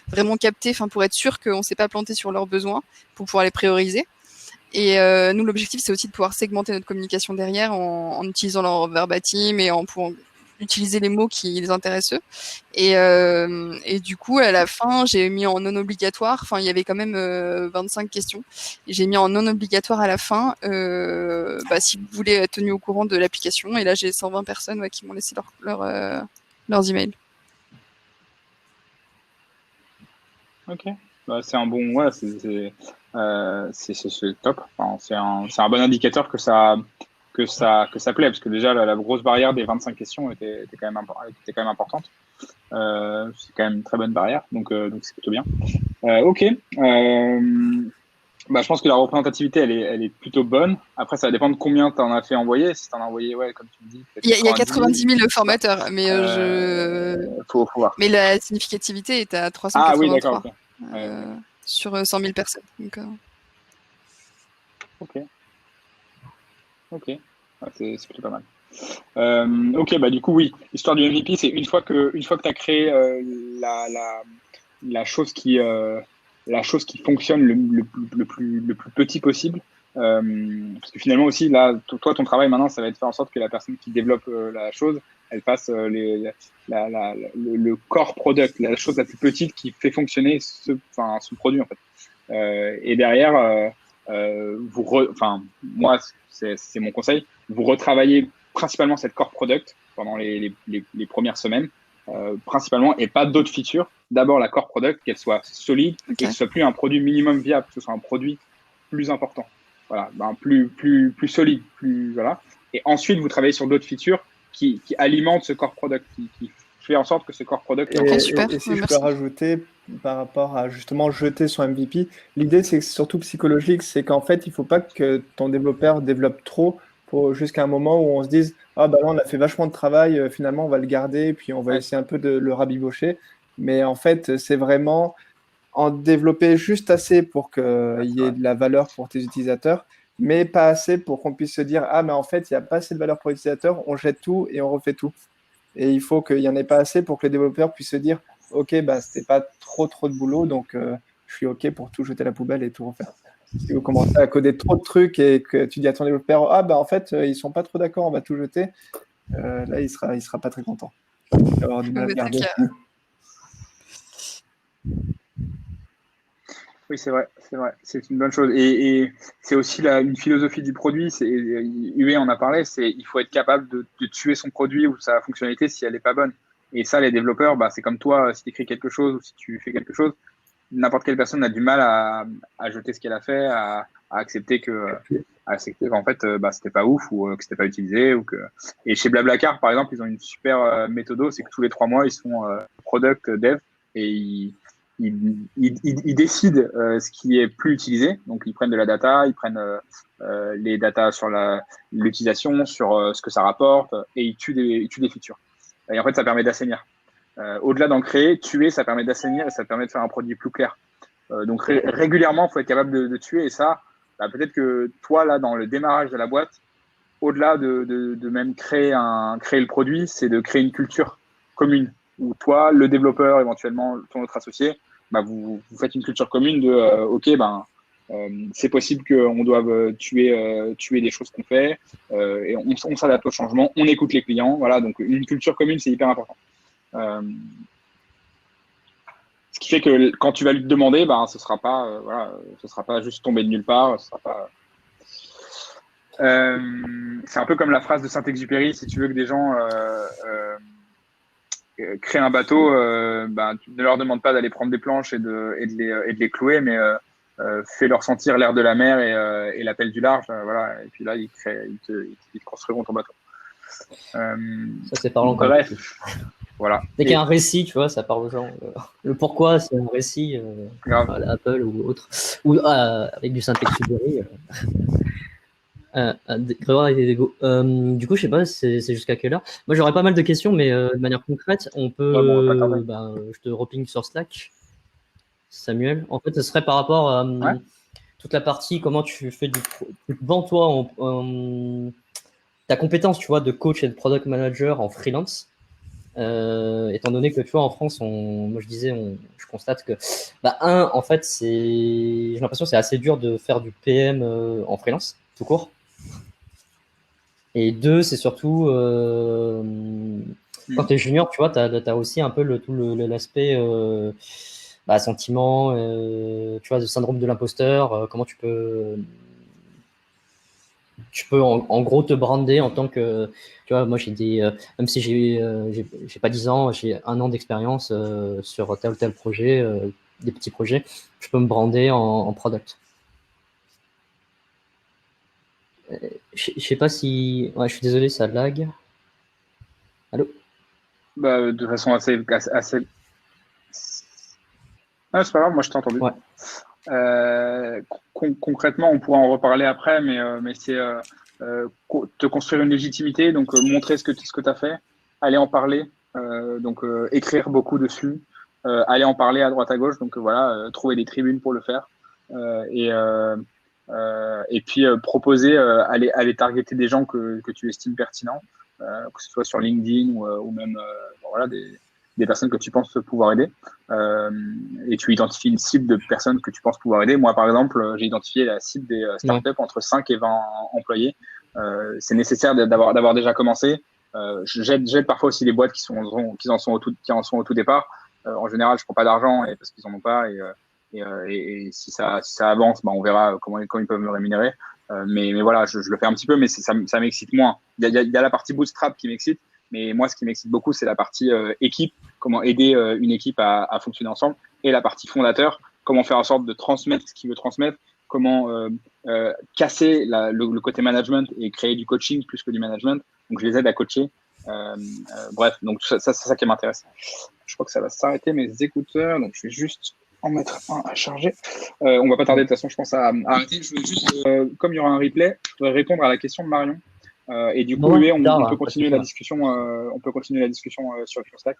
vraiment capter, pour être sûr qu'on ne s'est pas planté sur leurs besoins, pour pouvoir les prioriser. Et nous, l'objectif, c'est aussi de pouvoir segmenter notre communication derrière en utilisant leur verbatim et en pouvant utiliser les mots qui les intéressent eux. Et du coup, à la fin, j'ai mis en non obligatoire. Enfin, il y avait quand même 25 questions. Et j'ai mis en non obligatoire à la fin, si vous voulez être tenu au courant de l'application. Et là, j'ai 120 personnes qui m'ont laissé leurs emails. Ok, c'est un bon, c'est top. Enfin, c'est un bon indicateur que ça plaît, parce que déjà la grosse barrière des 25 questions était quand même importante. C'est quand même une très bonne barrière, donc c'est plutôt bien. Ok. Je pense que la représentativité, elle est plutôt bonne. Après, ça va dépendre de combien tu en as fait envoyer. Si tu en as envoyé, comme tu me dis. Il y a 90 000 formateurs, mais faut voir. Mais la significativité est à 383. Ah oui, d'accord. Okay. Sur 100 000 personnes. Donc, Ok. C'est plutôt pas mal. Du coup, oui. L'histoire du MVP, c'est une fois que tu as créé la chose qui fonctionne le plus petit possible. Parce que finalement aussi, là, toi, ton travail maintenant, ça va être de faire en sorte que la personne qui développe la chose, elle fasse le core product, la chose la plus petite qui fait fonctionner ce produit en fait. Et derrière, moi, c'est mon conseil, vous retravaillez principalement cette core product pendant les premières semaines, principalement, et pas d'autres features. D'abord la core product, qu'elle soit solide, et que ce soit plus un produit minimum viable, que ce soit un produit plus important. Voilà, plus solide, voilà. Et ensuite, vous travaillez sur d'autres features qui alimentent ce core product, qui fait en sorte que ce core product et si je peux rajouter par rapport à justement jeter son MVP, l'idée c'est surtout psychologique, c'est qu'en fait, il ne faut pas que ton développeur développe trop jusqu'à un moment où on se dise là on a fait vachement de travail, finalement on va le garder, puis on va essayer un peu de le rabibocher. Mais en fait, c'est vraiment en développer juste assez pour qu'il y ait de la valeur pour tes utilisateurs, mais pas assez pour qu'on puisse se dire mais en fait, il n'y a pas assez de valeur pour les utilisateurs, on jette tout et on refait tout. Et il faut qu'il n'y en ait pas assez pour que les développeurs puissent se dire ok, c'était pas trop de boulot, donc je suis ok pour tout jeter à la poubelle et tout refaire. Si vous commencez à coder trop de trucs et que tu dis à ton développeur, ah bah en fait, ils sont pas trop d'accord, on va tout jeter, là, il sera pas très content. Il va avoir du mal à garder. Oui, c'est vrai, c'est une bonne chose. Et c'est aussi une philosophie du produit. Uwe en a parlé, il faut être capable de tuer son produit ou sa fonctionnalité si elle n'est pas bonne. Et ça, les développeurs, c'est comme toi, si tu écris quelque chose ou si tu fais quelque chose, n'importe quelle personne a du mal à jeter ce qu'elle a fait, à accepter qu'en fait, c'était pas ouf ou que c'était pas utilisé. Et chez Blablacar, par exemple, ils ont une super méthode, c'est que tous les 3 mois, ils sont product dev et ils décident ce qui est plus utilisé. Donc, ils prennent de la data, ils prennent les data sur l'utilisation, sur ce que ça rapporte, et ils tuent des features. Et en fait, ça permet d'assainir. Au-delà d'en créer, tuer, ça permet d'assainir et ça permet de faire un produit plus clair. Donc, régulièrement, il faut être capable de tuer. Et ça, peut-être que toi, là, dans le démarrage de la boîte, au-delà de même créer le produit, c'est de créer une culture commune où toi, le développeur, éventuellement ton autre associé, vous faites une culture commune de c'est possible qu'on doive tuer des choses qu'on fait et on s'adapte au changement, on écoute les clients. Voilà, donc une culture commune, c'est hyper important. Ce qui fait que quand tu vas lui demander, ce sera pas juste tomber de nulle part, ce sera pas. C'est un peu comme la phrase de Saint-Exupéry, si tu veux que des gens créent un bateau, tu ne leur demandes pas d'aller prendre des planches et de les clouer, mais fais-leur sentir l'air de la mer et l'appel du large, voilà. Et puis là, ils te construiront ton bateau. Ça, c'est parlant quand même. Voilà. Dès qu'il y a un récit, tu vois, ça parle aux gens. Le pourquoi, c'est un récit, Apple ou autre, ou avec du Saint-Exupéry. Du coup, je sais pas, c'est jusqu'à quelle heure. Moi, j'aurais pas mal de questions, mais de manière concrète, on peut. Je te reping sur Slack, Samuel. En fait, ce serait par rapport à toute la partie, comment tu fais tu vends toi ta compétence, tu vois, de coach et de product manager en freelance. Étant donné que tu vois en France, moi je constate que en fait j'ai l'impression que c'est assez dur de faire du PM en freelance tout court. Et 2, c'est surtout quand tu es junior, tu vois, tu as aussi un peu l'aspect sentiment, tu vois, le syndrome de l'imposteur, comment tu peux en gros te brander en tant que, tu vois, moi j'ai même si j'ai pas 10 ans, j'ai 1 an d'expérience sur tel ou tel projet, des petits projets, je peux me brander en product. Je sais pas si, je suis désolé, ça lag. Allô? De façon assez... Ah, c'est pas grave, moi je t'ai entendu. Ouais. Concrètement, on pourra en reparler après, mais c'est te construire une légitimité, donc montrer ce que tu as fait, aller en parler, donc écrire beaucoup dessus, aller en parler à droite à gauche, donc trouver des tribunes pour le faire, et puis proposer, aller targeter des gens que tu estimes pertinents, que ce soit sur LinkedIn ou même des personnes que tu penses pouvoir aider, et tu identifies une cible de personnes que tu penses pouvoir aider. Moi, par exemple, j'ai identifié la cible des startups entre 5 et 20 employés. C'est nécessaire d'avoir déjà commencé. J'aide parfois aussi les boîtes qui en sont au tout départ. En général, je prends pas d'argent parce qu'ils en ont pas, et si ça avance, on verra comment ils peuvent me rémunérer. Mais voilà, je le fais un petit peu, mais ça m'excite moins. Il y a la partie bootstrap qui m'excite, mais moi, ce qui m'excite beaucoup, c'est la partie équipe, comment aider une équipe à fonctionner ensemble, et la partie fondateur, comment faire en sorte de transmettre ce qu'il veut transmettre, comment casser le côté management et créer du coaching plus que du management. Donc, je les aide à coacher. Bref, donc c'est ça qui m'intéresse. Je crois que ça va s'arrêter mes écouteurs, donc je vais juste en mettre un à charger. On va pas tarder de toute façon, je pense, à arrêter. Je voulais juste, comme il y aura un replay, je voudrais répondre à la question de Marion. Et du coup, on peut continuer la discussion. Sur Slack.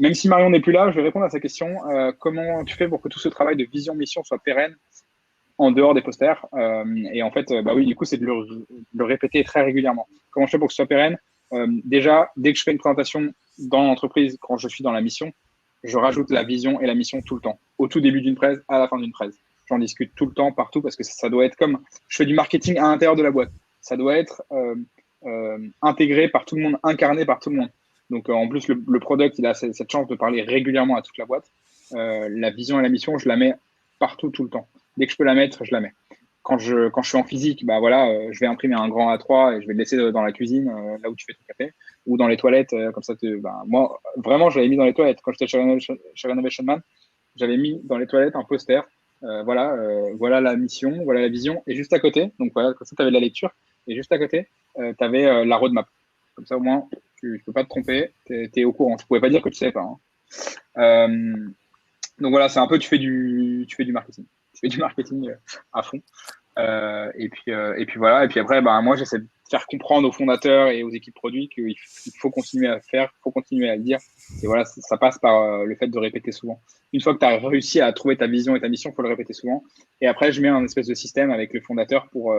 Même si Marion n'est plus là, je vais répondre à sa question. Comment tu fais pour que tout ce travail de vision-mission soit pérenne en dehors des posters? Et en fait, oui, du coup, c'est de le répéter très régulièrement. Comment je fais pour que ce soit pérenne? Déjà, dès que je fais une présentation dans l'entreprise, quand je suis dans la mission, je rajoute la vision et la mission tout le temps. Au tout début d'une presse, à la fin d'une presse. j'en discute tout le temps, partout, parce que ça doit être comme, je fais du marketing à l'intérieur de la boîte. Ça doit être intégré par tout le monde, incarné par tout le monde. Donc, en plus, le product, il a cette chance de parler régulièrement à toute la boîte. La vision et la mission, je la mets partout, tout le temps. Dès que je peux la mettre, je la mets. Quand je suis en physique, bah voilà, je vais imprimer un grand A3 et je vais le laisser dans la cuisine, là où tu fais ton café, ou dans les toilettes, comme ça. Moi, vraiment, je l'avais mis dans les toilettes. Quand j'étais chez Renovation Man, j'avais mis dans les toilettes un poster. Voilà la mission, voilà la vision. Et juste à côté, donc voilà, comme ça, tu avais la lecture. Et juste à côté, tu avais la roadmap. Comme ça, au moins, tu ne peux pas te tromper. Tu es au courant. Tu ne pouvais pas dire que tu ne savais pas. Donc voilà, c'est un peu, tu fais du marketing. Tu fais du marketing à fond. Et puis voilà. Et puis après, moi, j'essaie de faire comprendre aux fondateurs et aux équipes produits qu'il faut continuer à faire, il faut continuer à le dire. Et voilà, ça passe par le fait de répéter souvent. Une fois que tu as réussi à trouver ta vision et ta mission, il faut le répéter souvent. Et après, je mets un espèce de système avec le fondateur pour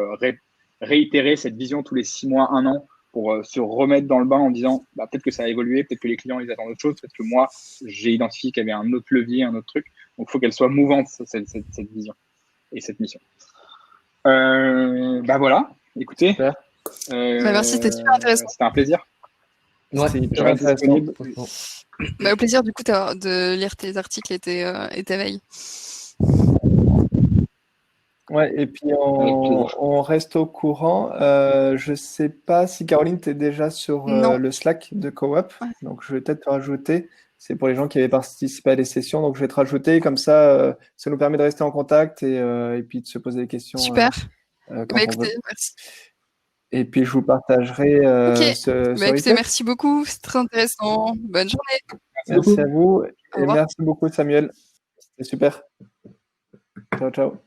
réitérer cette vision tous les 6 mois, 1 an, pour se remettre dans le bain en disant peut-être que ça a évolué, peut-être que les clients ils attendent autre chose, peut-être que moi j'ai identifié qu'il y avait un autre levier, un autre truc. Donc il faut qu'elle soit mouvante, cette vision et cette mission. Voilà, écoutez. Merci, c'était super intéressant. C'était un plaisir. Ouais, c'est hyper intéressant. Au plaisir du coup de lire tes articles et tes veilles. Ouais, et puis on reste au courant. Je ne sais pas si Caroline, tu es déjà sur le Slack de Coop. Ouais. Donc, je vais peut-être te rajouter. C'est pour les gens qui avaient participé à des sessions. Donc, je vais te rajouter. Comme ça, ça nous permet de rester en contact et puis de se poser des questions. Super. Écoutez, merci. Et puis, je vous partagerai écoutez, merci beaucoup. C'est très intéressant. Bonne journée. Merci à vous. Et merci beaucoup, Samuel. C'était super. Ciao, ciao.